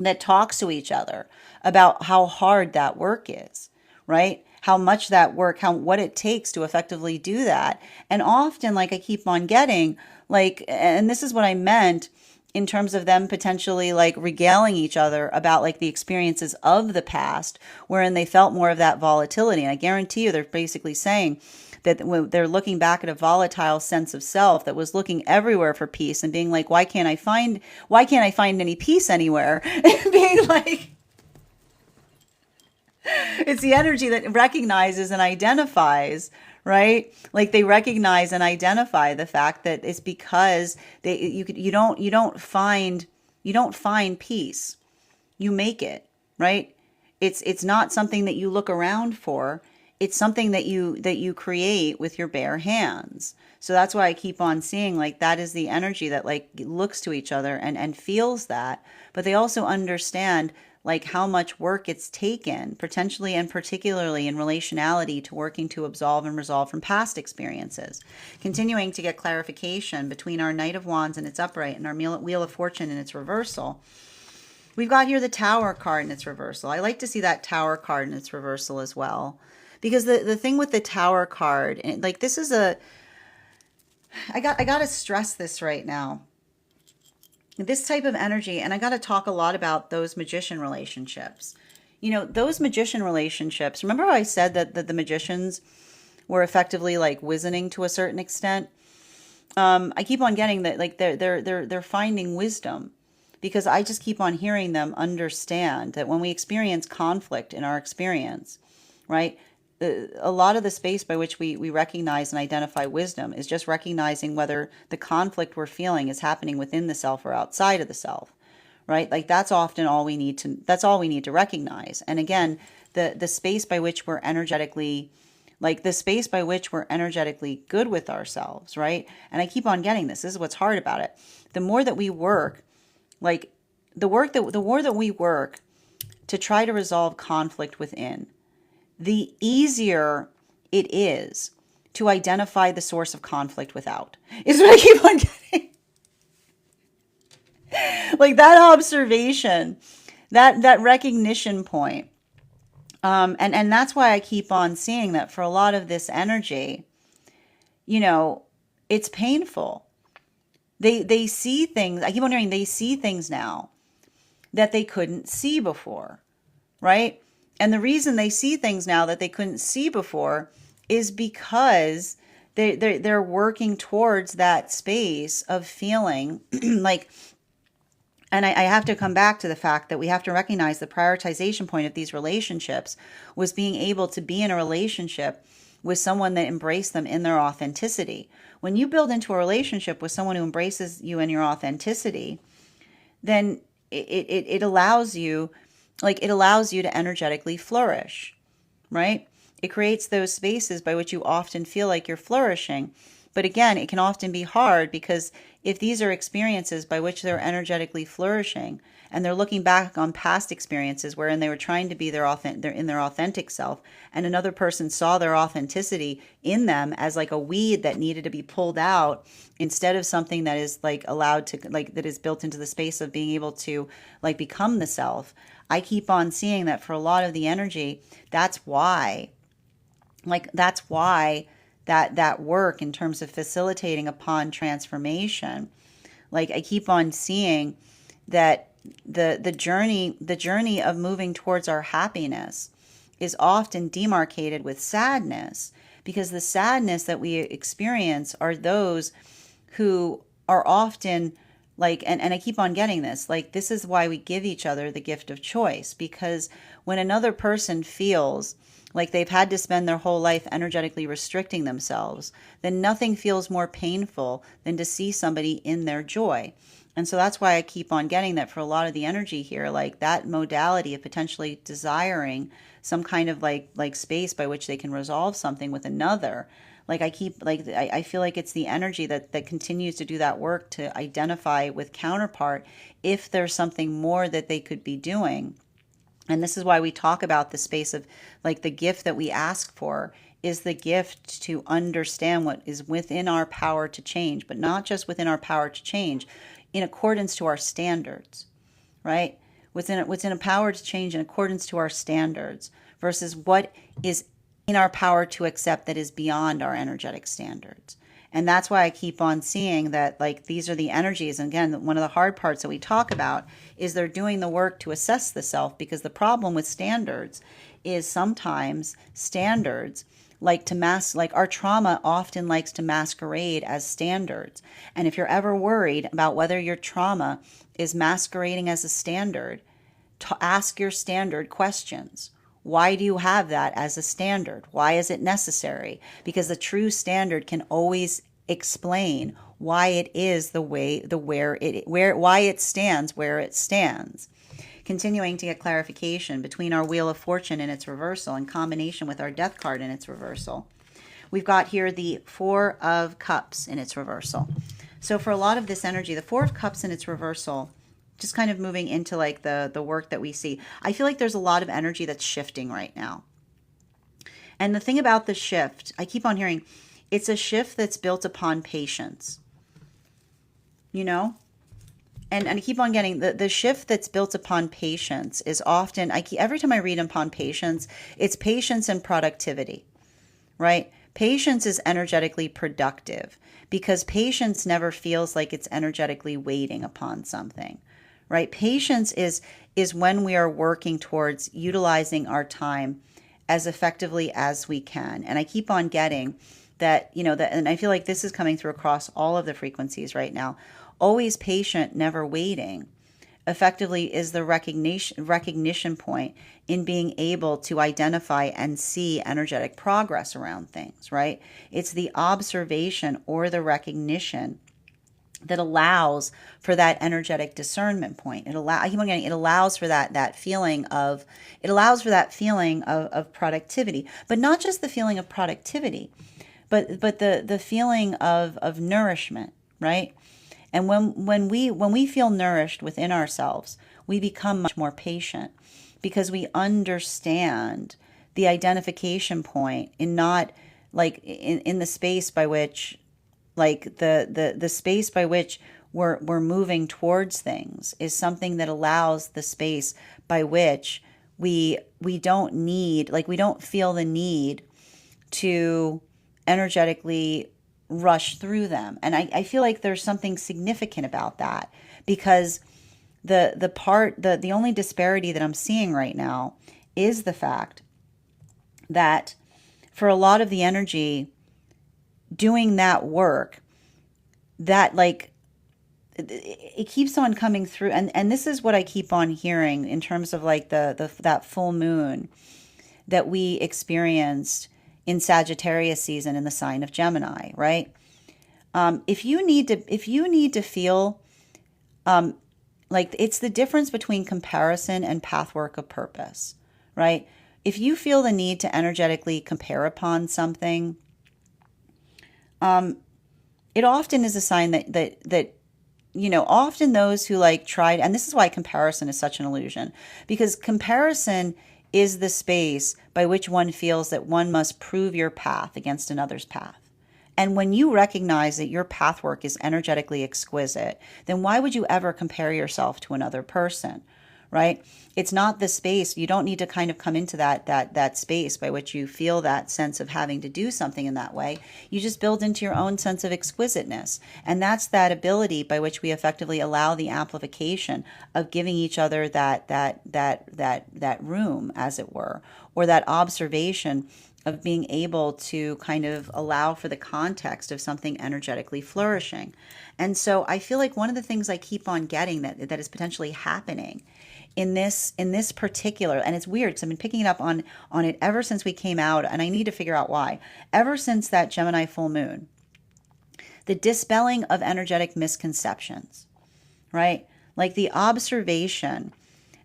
that talks to each other about how hard that work is, right? How much that work, what it takes to effectively do that. And often, I keep on getting, and this is what I meant in terms of them potentially regaling each other about the experiences of the past wherein they felt more of that volatility. And I guarantee you they're basically saying that when they're looking back at a volatile sense of self that was looking everywhere for peace and being like, why can't I find any peace anywhere? And being like, it's the energy that recognizes and identifies, right? They recognize and identify the fact that it's because you don't find peace. You make it, right? It's not something that you look around for. It's something that you create with your bare hands. So that's why I keep on seeing that is the energy that looks to each other and feels that, but they also understand how much work it's taken, potentially and particularly in relationality to working to absolve and resolve from past experiences. Continuing to get clarification between our Knight of Wands and its upright and our Wheel of Fortune and its reversal. We've got here the Tower card in its reversal. I like to see that Tower card in its reversal as well. Because the thing with the Tower card, this is I got to stress this right now. This type of energy, and I got to talk a lot about those magician relationships. Those magician relationships, remember how I said that the magicians were effectively wizening to a certain extent? I keep on getting that they're finding wisdom, because I just keep on hearing them understand that when we experience conflict in our experience, right? A lot of the space by which we recognize and identify wisdom is just recognizing whether the conflict we're feeling is happening within the self or outside of the self, right? That's often all we need to recognize. And again, the space by which we're energetically good with ourselves, right? And I keep on getting this. This is what's hard about it. The more that we work, the more that we work to try to resolve conflict within, the easier it is to identify the source of conflict without, is what I keep on getting. Like that observation, that recognition point. And that's why I keep on seeing that for a lot of this energy, it's painful. They see things. I keep on hearing they see things now that they couldn't see before, right? And the reason they see things now that they couldn't see before is because they're working towards that space of feeling like. And I have to come back to the fact that we have to recognize the prioritization point of these relationships was being able to be in a relationship with someone that embraced them in their authenticity. When you build into a relationship with someone who embraces you in your authenticity, then it allows you, to energetically flourish, right? It creates those spaces by which you often feel like you're flourishing. But again, it can often be hard because if these are experiences by which they're energetically flourishing and they're looking back on past experiences wherein they were trying to be they're in their authentic self, and another person saw their authenticity in them as like a weed that needed to be pulled out instead of something that is like allowed to, like, that is built into the space of being able to like become the self. I keep on seeing that for a lot of the energy, that's why that work in terms of facilitating upon transformation, like I keep on seeing that the journey of moving towards our happiness is often demarcated with sadness, because the sadness that we experience are those who are often like, and I keep on getting this, like, this is why we give each other the gift of choice, because when another person feels like they've had to spend their whole life energetically restricting themselves, then nothing feels more painful than to see somebody in their joy. And so that's why I keep on getting that for a lot of the energy here, like that modality of potentially desiring some kind of like space by which they can resolve something with another. Like I feel like it's the energy that continues to do that work to identify with counterpart if there's something more that they could be doing. And this is why we talk about the space of like the gift that we ask for is the gift to understand what is within our power to change, but not just within our power to change, in accordance to our standards, right? Within a power to change in accordance to our standards versus what is in our power to accept that is beyond our energetic standards. And that's why I keep on seeing that, like, these are the energies. And again, one of the hard parts that we talk about is they're doing the work to assess the self, because the problem with standards is sometimes standards like our trauma often likes to masquerade as standards. And if you're ever worried about whether your trauma is masquerading as a standard, to ask your standard questions. Why do you have that as a standard? Why is it necessary? Because the true standard can always explain why it is why it stands where it stands. Continuing to get clarification between our Wheel of Fortune in its reversal in combination with our Death card in its reversal. We've got here the Four of Cups in its reversal. So for a lot of this energy, the Four of Cups in its reversal, just kind of moving into like the work that we see. I feel like there's a lot of energy that's shifting right now. And the thing about the shift, I keep on hearing, it's a shift that's built upon patience. And I keep on getting the shift that's built upon patience is often, every time I read upon patience, it's patience and productivity, right? Patience is energetically productive because patience never feels like it's energetically waiting upon something. Right? Patience is when we are working towards utilizing our time as effectively as we can. And I keep on getting that, and I feel like this is coming through across all of the frequencies right now. Always patient, never waiting, effectively is the recognition point in being able to identify and see energetic progress around things, right? It's the observation or the recognition that allows for that energetic discernment point. It allows for that feeling of productivity, but not just the feeling of productivity, but the feeling of nourishment, right? And when we feel nourished within ourselves, we become much more patient, because we understand the identification point in not like in the space by which like the space by which we're moving towards things is something that allows the space by which we don't need, like we don't feel the need to energetically rush through them. And I feel like there's something significant about that, because the only disparity that I'm seeing right now is the fact that for a lot of the energy doing that work, that like it keeps on coming through, and this is what I keep on hearing in terms of like the that full moon that we experienced in Sagittarius season in the sign of Gemini, right? If you need to feel like it's the difference between comparison and pathwork of purpose, right? If you feel the need to energetically compare upon something, it often is a sign that often those who like tried, and this is why comparison is such an illusion, because comparison is the space by which one feels that one must prove your path against another's path. And when you recognize that your pathwork is energetically exquisite, then why would you ever compare yourself to another person, right? It's not the space. You don't need to kind of come into that space by which you feel that sense of having to do something in that way. You just build into your own sense of exquisiteness. And that's that ability by which we effectively allow the amplification of giving each other that room, as it were, or that observation of being able to kind of allow for the context of something energetically flourishing. And so I feel like one of the things I keep on getting that is potentially happening in this particular, and it's weird because I've been picking it up on it ever since we came out, and I need to figure out why. Ever since that Gemini full moon, the dispelling of energetic misconceptions, right? Like the observation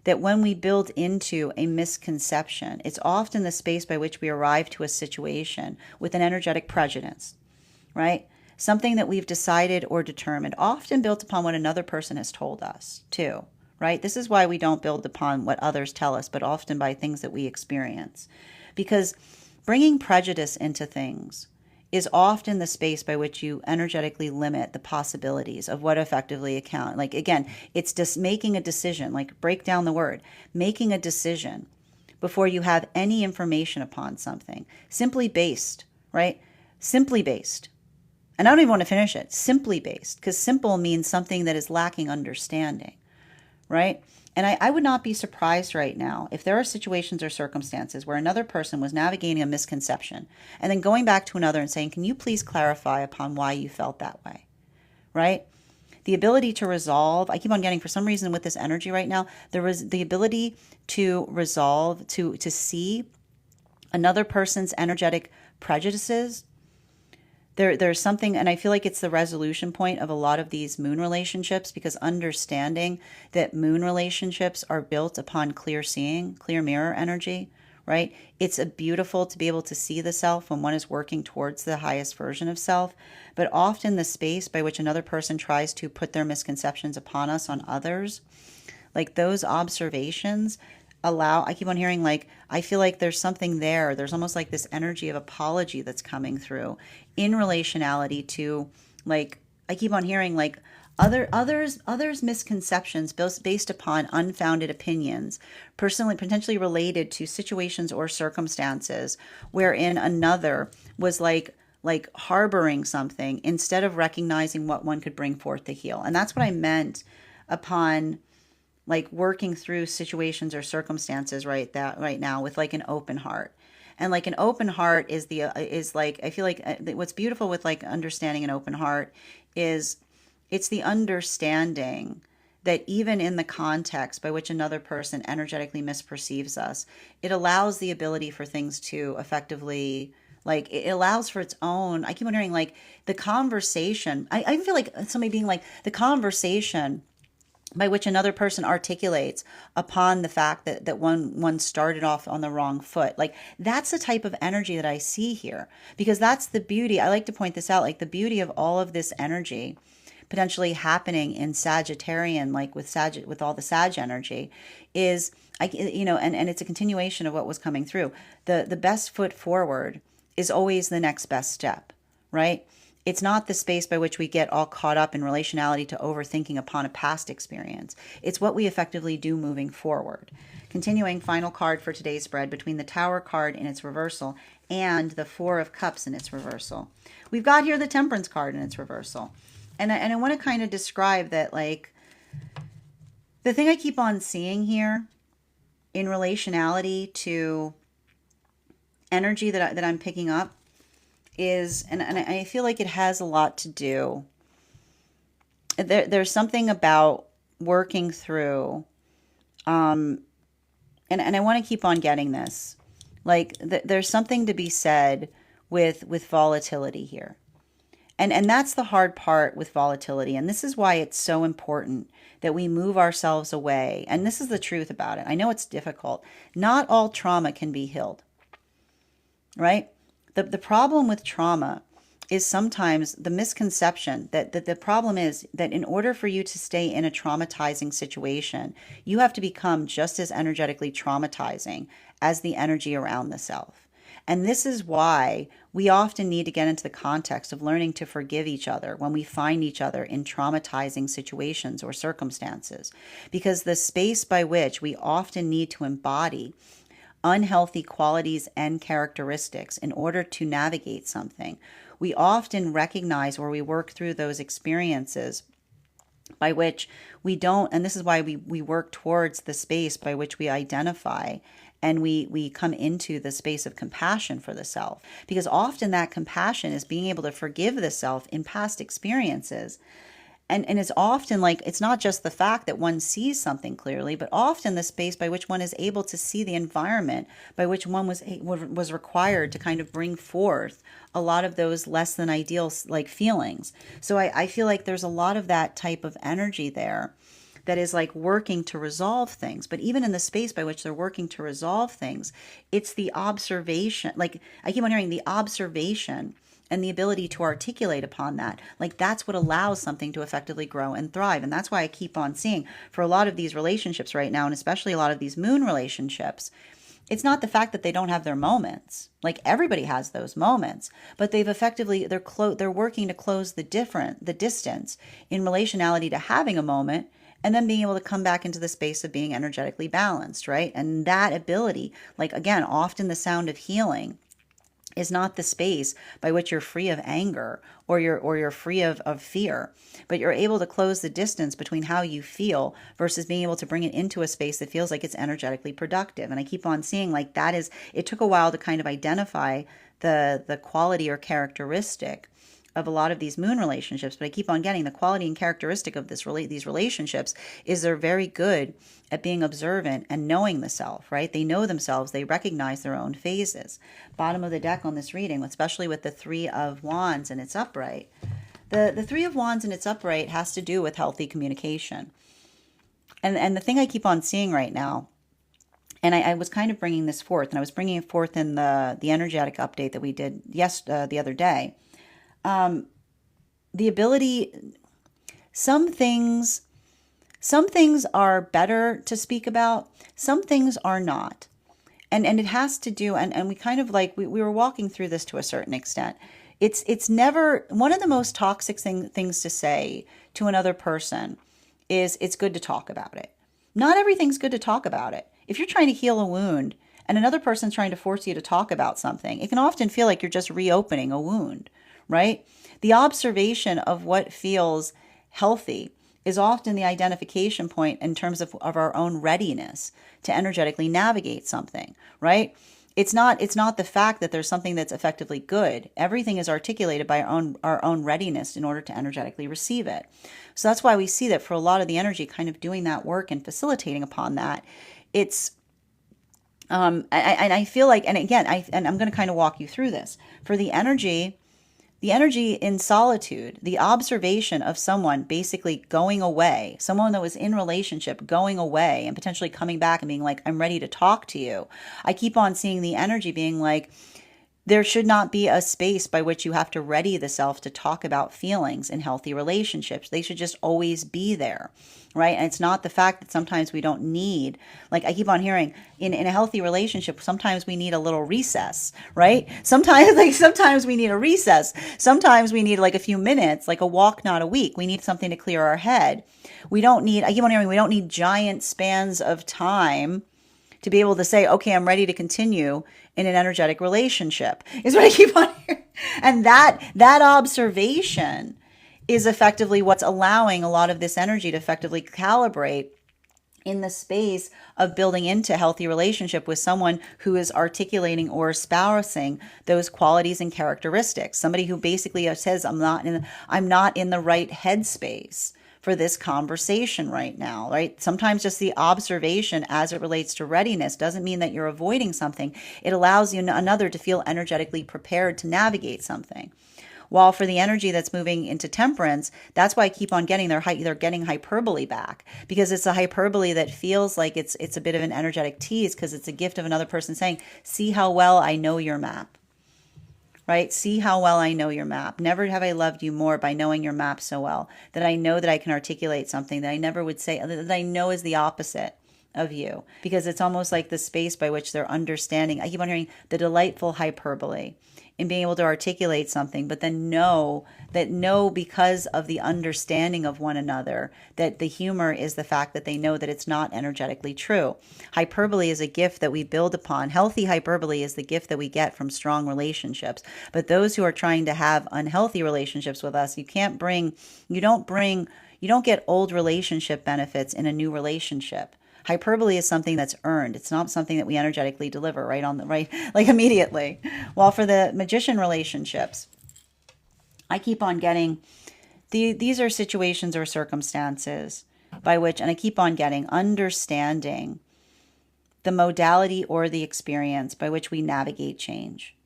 that when we build into a misconception, it's often the space by which we arrive to a situation with an energetic prejudice, right? Something that we've decided or determined, often built upon what another person has told us too, right? This is why we don't build upon what others tell us, but often by things that we experience. Because bringing prejudice into things is often the space by which you energetically limit the possibilities of what effectively account. Like, again, it's just making a decision, like break down the word, making a decision before you have any information upon something, simply based, right? Simply based. And I don't even want to finish it, simply based, because simple means something that is lacking understanding, right? And I would not be surprised right now if there are situations or circumstances where another person was navigating a misconception and then going back to another and saying, can you please clarify upon why you felt that way, right? The ability to resolve, I keep on getting, for some reason with this energy right now, there is the ability to resolve, to see another person's energetic prejudices. There's something, and I feel like it's the resolution point of a lot of these moon relationships, because understanding that moon relationships are built upon clear seeing, clear mirror energy, right? It's a beautiful to be able to see the self when one is working towards the highest version of self, but often the space by which another person tries to put their misconceptions upon us on others, like those observations allow, I keep on hearing, like, I feel like there's something there. There's almost like this energy of apology that's coming through in relationality to, like, I keep on hearing like others misconceptions based upon unfounded opinions, personally potentially related to situations or circumstances wherein another was like harboring something instead of recognizing what one could bring forth to heal. And that's what I meant upon like working through situations or circumstances right now with like an open heart. And like an open heart is like, I feel like what's beautiful with like understanding an open heart is it's the understanding that even in the context by which another person energetically misperceives us, it allows the ability for things to effectively, like, it allows for its own, I keep wondering, like, the conversation, I feel like somebody being like, the conversation by which another person articulates upon the fact that one started off on the wrong foot. Like, that's the type of energy that I see here, because that's the beauty. I like to point this out, like the beauty of all of this energy potentially happening in Sagittarian, like with with all the Sag energy, is and it's a continuation of what was coming through. The best foot forward is always the next best step, right? It's not the space by which we get all caught up in relationality to overthinking upon a past experience. It's what we effectively do moving forward. Continuing, final card for today's spread between the Tower card in its reversal and the Four of Cups in its reversal. We've got here the Temperance card in its reversal. And I want to kind of describe that, like, the thing I keep on seeing here in relationality to energy that I'm picking up is, and I feel like it has a lot to do. There's something about working through, and I want to keep on getting this. Like there's something to be said with volatility here. And that's the hard part with volatility. And this is why it's so important that we move ourselves away. And this is the truth about it. I know it's difficult. Not all trauma can be healed, right? The problem with trauma is sometimes the misconception that the problem is that in order for you to stay in a traumatizing situation, you have to become just as energetically traumatizing as the energy around the self. And this is why we often need to get into the context of learning to forgive each other when we find each other in traumatizing situations or circumstances, because the space by which we often need to embody unhealthy qualities and characteristics in order to navigate something, we often recognize or we work through those experiences by which we don't, and this is why we work towards the space by which we identify and we come into the space of compassion for the self. Because often that compassion is being able to forgive the self in past experiences. And it's often like, it's not just the fact that one sees something clearly, but often the space by which one is able to see the environment by which one was required to kind of bring forth a lot of those less than ideal like feelings. So I feel like there's a lot of that type of energy there that is like working to resolve things. But even in the space by which they're working to resolve things, it's the observation. Like I keep on hearing the observation and the ability to articulate upon that. Like that's what allows something to effectively grow and thrive. And that's why I keep on seeing for a lot of these relationships right now, and especially a lot of these moon relationships, it's not the fact that they don't have their moments. Like everybody has those moments, but they've effectively, they're working to close the distance in relationality to having a moment and then being able to come back into the space of being energetically balanced, right? And that ability, like again, often the sound of healing is not the space by which you're free of anger or you're free of fear, but you're able to close the distance between how you feel versus being able to bring it into a space that feels like it's energetically productive. And I keep on seeing like that is, it took a while to kind of identify the quality or characteristic of a lot of these moon relationships, but I keep on getting the quality and characteristic of these relationships is they're very good at being observant and knowing the self, right? They know themselves, they recognize their own phases. Bottom of the deck on this reading, especially with the Three of Wands and its upright. The Three of Wands and its upright has to do with healthy communication. And the thing I keep on seeing right now, and I was kind of bringing this forth, and I was bringing it forth in the energetic update that we did the other day. The ability, some things are better to speak about, some things are not. And it has to do, and we kind of like, we were walking through this to a certain extent. It's never, one of the most toxic things to say to another person is it's good to talk about it. Not everything's good to talk about it. If you're trying to heal a wound and another person's trying to force you to talk about something, it can often feel like you're just reopening a wound, right? The observation of what feels healthy is often the identification point in terms of our own readiness to energetically navigate something, right? It's not the fact that there's something that's effectively good. Everything is articulated by our own readiness in order to energetically receive it. So that's why we see that for a lot of the energy kind of doing that work and facilitating upon that, it's I feel like, and again, I'm going to kind of walk you through this. For the energy in solitude, the observation of someone basically going away, someone that was in relationship going away and potentially coming back and being like, I'm ready to talk to you. I keep on seeing the energy being like, There should not be a space by which you have to ready the self to talk about feelings in healthy relationships. They should just always be there, right? And it's not the fact that sometimes we don't need, like I keep on hearing, in a healthy relationship, sometimes we need a little recess, right? Sometimes, like sometimes we need a recess. Sometimes we need like a few minutes, like a walk, not a week. We need something to clear our head. We don't need, I keep on hearing, we don't need giant spans of time to be able to say, okay, I'm ready to continue in an energetic relationship, is what I keep on hearing. And that observation is effectively what's allowing a lot of this energy to effectively calibrate in the space of building into healthy relationship with someone who is articulating or espousing those qualities and characteristics. Somebody who basically says, I'm not in the right headspace for this conversation right now, right? Sometimes just the observation as it relates to readiness doesn't mean that you're avoiding something. It allows you another to feel energetically prepared to navigate something. While for the energy that's moving into temperance, that's why I keep on getting they're getting hyperbole back, because it's a hyperbole that feels like it's a bit of an energetic tease, because it's a gift of another person saying, see how well I know your map. Right? See how well I know your map. Never have I loved you more by knowing your map so well that I know that I can articulate something that I never would say, that I know is the opposite of you, because it's almost like the space by which they're understanding. I keep on hearing the delightful hyperbole in being able to articulate something, but then know because of the understanding of one another, that the humor is the fact that they know that it's not energetically true. Hyperbole is a gift that we build upon. Healthy hyperbole is the gift that we get from strong relationships. But those who are trying to have unhealthy relationships with us, you don't get old relationship benefits in a new relationship. Hyperbole is something that's earned. It's not something that we energetically deliver like immediately. While for the magician relationships, I keep on getting these are situations or circumstances by which, and I keep on getting understanding the modality or the experience by which we navigate change,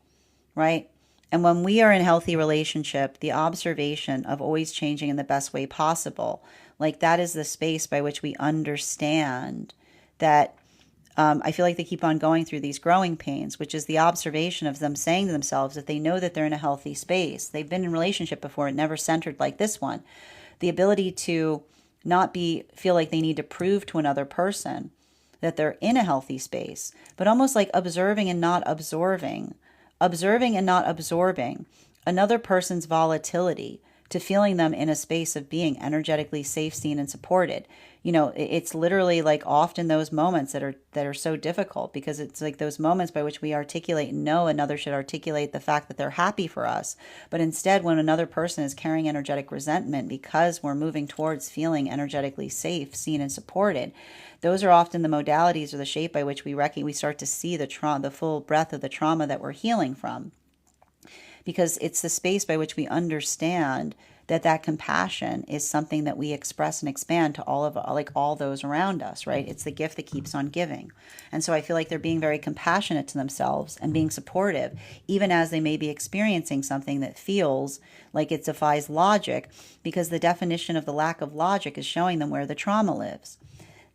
right? And when we are in a healthy relationship, the observation of always changing in the best way possible, like that is the space by which we understand that I feel like they keep on going through these growing pains, which is the observation of them saying to themselves that they know that they're in a healthy space. They've been in a relationship before, it never centered like this one. The ability to not feel like they need to prove to another person that they're in a healthy space, but almost like observing and not absorbing another person's volatility, to feeling them in a space of being energetically safe, seen, and supported. It's literally like often those moments that are so difficult, because it's like those moments by which we articulate and know another should articulate the fact that they're happy for us. But instead, when another person is carrying energetic resentment because we're moving towards feeling energetically safe, seen, and supported, those are often the modalities or the shape by which we start to see the full breadth of the trauma that we're healing from. Because it's the space by which we understand that compassion is something that we express and expand to all those around us, right? It's the gift that keeps on giving. And so I feel like they're being very compassionate to themselves and being supportive, even as they may be experiencing something that feels like it defies logic, because the definition of the lack of logic is showing them where the trauma lives.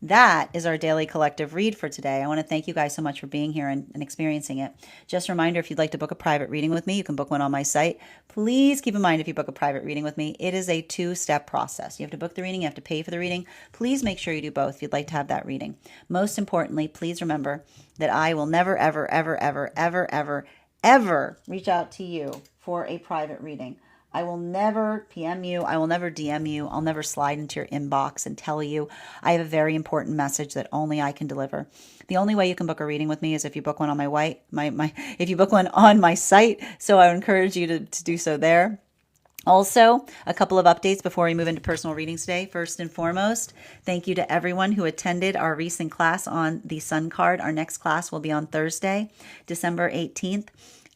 That is our daily collective read for today. I want to thank you guys so much for being here and experiencing it. Just a reminder, if you'd like to book a private reading with me, you can book one on my site. Please keep in mind, if you book a private reading with me, it is a 2-step process. You have to book the reading, you have to pay for the reading. Please make sure you do both if you'd like to have that reading. Most importantly, please remember that I will never, ever, ever, ever, ever, ever, ever reach out to you for a private reading. I will never PM you. I will never DM you. I'll never slide into your inbox and tell you. I have a very important message that only I can deliver. The only way you can book a reading with me is if you book one on if you book one on my site. So I would encourage you to do so there. Also, a couple of updates before we move into personal readings today. First and foremost, thank you to everyone who attended our recent class on the Sun card. Our next class will be on Thursday, December 18th.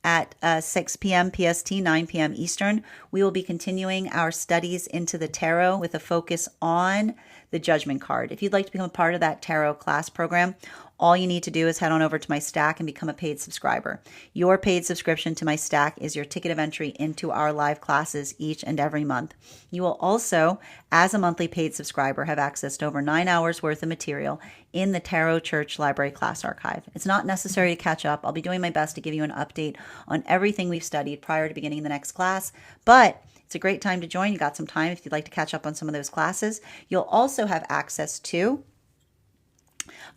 At 6 p.m. PST, 9 p.m. Eastern. We will be continuing our studies into the tarot with a focus on the Judgment card. If you'd like to become a part of that tarot class program, all you need to do is head on over to my stack and become a paid subscriber. Your paid subscription to my stack is your ticket of entry into our live classes each and every month. You will also, as a monthly paid subscriber, have access to over 9 hours worth of material in the Tarot Church Library class archive. It's not necessary to catch up. I'll be doing my best to give you an update on everything we've studied prior to beginning the next class, but it's a great time to join. You got some time if you'd like to catch up on some of those classes. You'll also have access to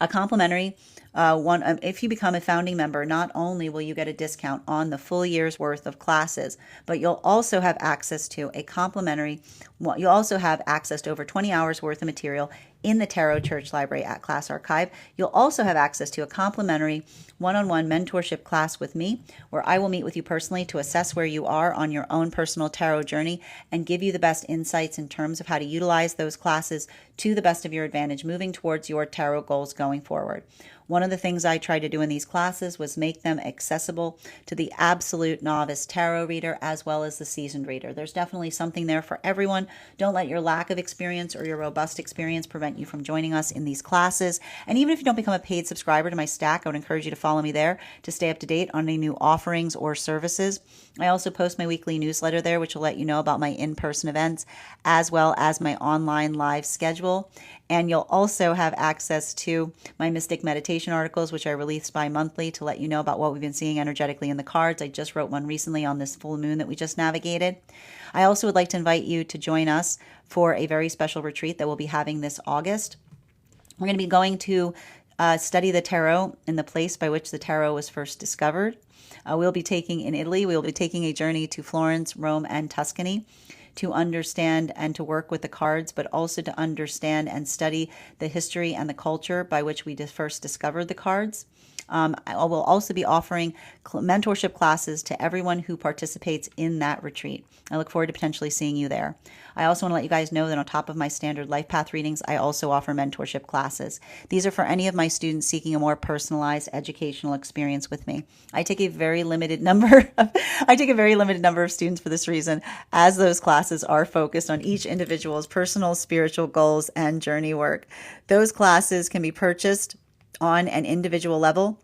a complimentary one. If you become a founding member, not only will you get a discount on the full year's worth of classes, but you'll also have access to a complimentary. You'll also have access to over 20 hours worth of material in the Tarot Church Library at Class Archive. You'll also have access to a complimentary one-on-one mentorship class with me, where I will meet with you personally to assess where you are on your own personal tarot journey and give you the best insights in terms of how to utilize those classes to the best of your advantage moving towards your tarot goals going forward. One of the things I tried to do in these classes was make them accessible to the absolute novice tarot reader as well as the seasoned reader. There's definitely something there for everyone. Don't let your lack of experience or your robust experience prevent you from joining us in these classes. And even if you don't become a paid subscriber to my stack, I would encourage you to follow me there to stay up to date on any new offerings or services. I also post my weekly newsletter there, which will let you know about my in-person events as well as my online live schedule. And you'll also have access to my Mystic Meditation articles, which I release bi-monthly to let you know about what we've been seeing energetically in the cards. I just wrote one recently on this full moon that we just navigated. I also would like to invite you to join us for a very special retreat that we'll be having this August. We're going to be going to study the tarot in the place by which the tarot was first discovered. We'll be taking in Italy. We'll be taking a journey to Florence, Rome, and Tuscany to understand and to work with the cards, but also to understand and study the history and the culture by which we first discovered the cards. I will also be offering mentorship classes to everyone who participates in that retreat. I look forward to potentially seeing you there. I also want to let you guys know that on top of my standard life path readings, I also offer mentorship classes. These are for any of my students seeking a more personalized educational experience with me. I take a very limited number of students for this reason, as those classes are focused on each individual's personal spiritual goals and journey work. Those classes can be purchased on an individual level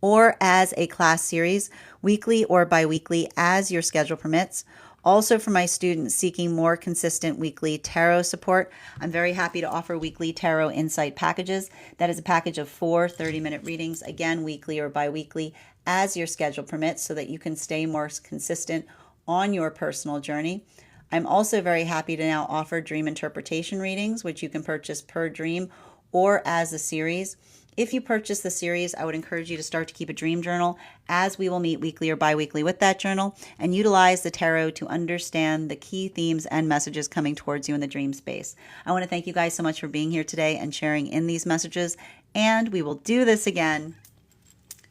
or as a class series, weekly or bi-weekly, as your schedule permits. Also, for my students seeking more consistent weekly tarot support, I'm very happy to offer weekly tarot insight packages. That is a package of 4 30-minute readings, again, weekly or bi-weekly, as your schedule permits, so that you can stay more consistent on your personal journey. I'm also very happy to now offer dream interpretation readings, which you can purchase per dream or as a series. If you purchase the series, I would encourage you to start to keep a dream journal, as we will meet weekly or bi-weekly with that journal and utilize the tarot to understand the key themes and messages coming towards you in the dream space. I want to thank you guys so much for being here today and sharing in these messages, and we will do this again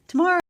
tomorrow.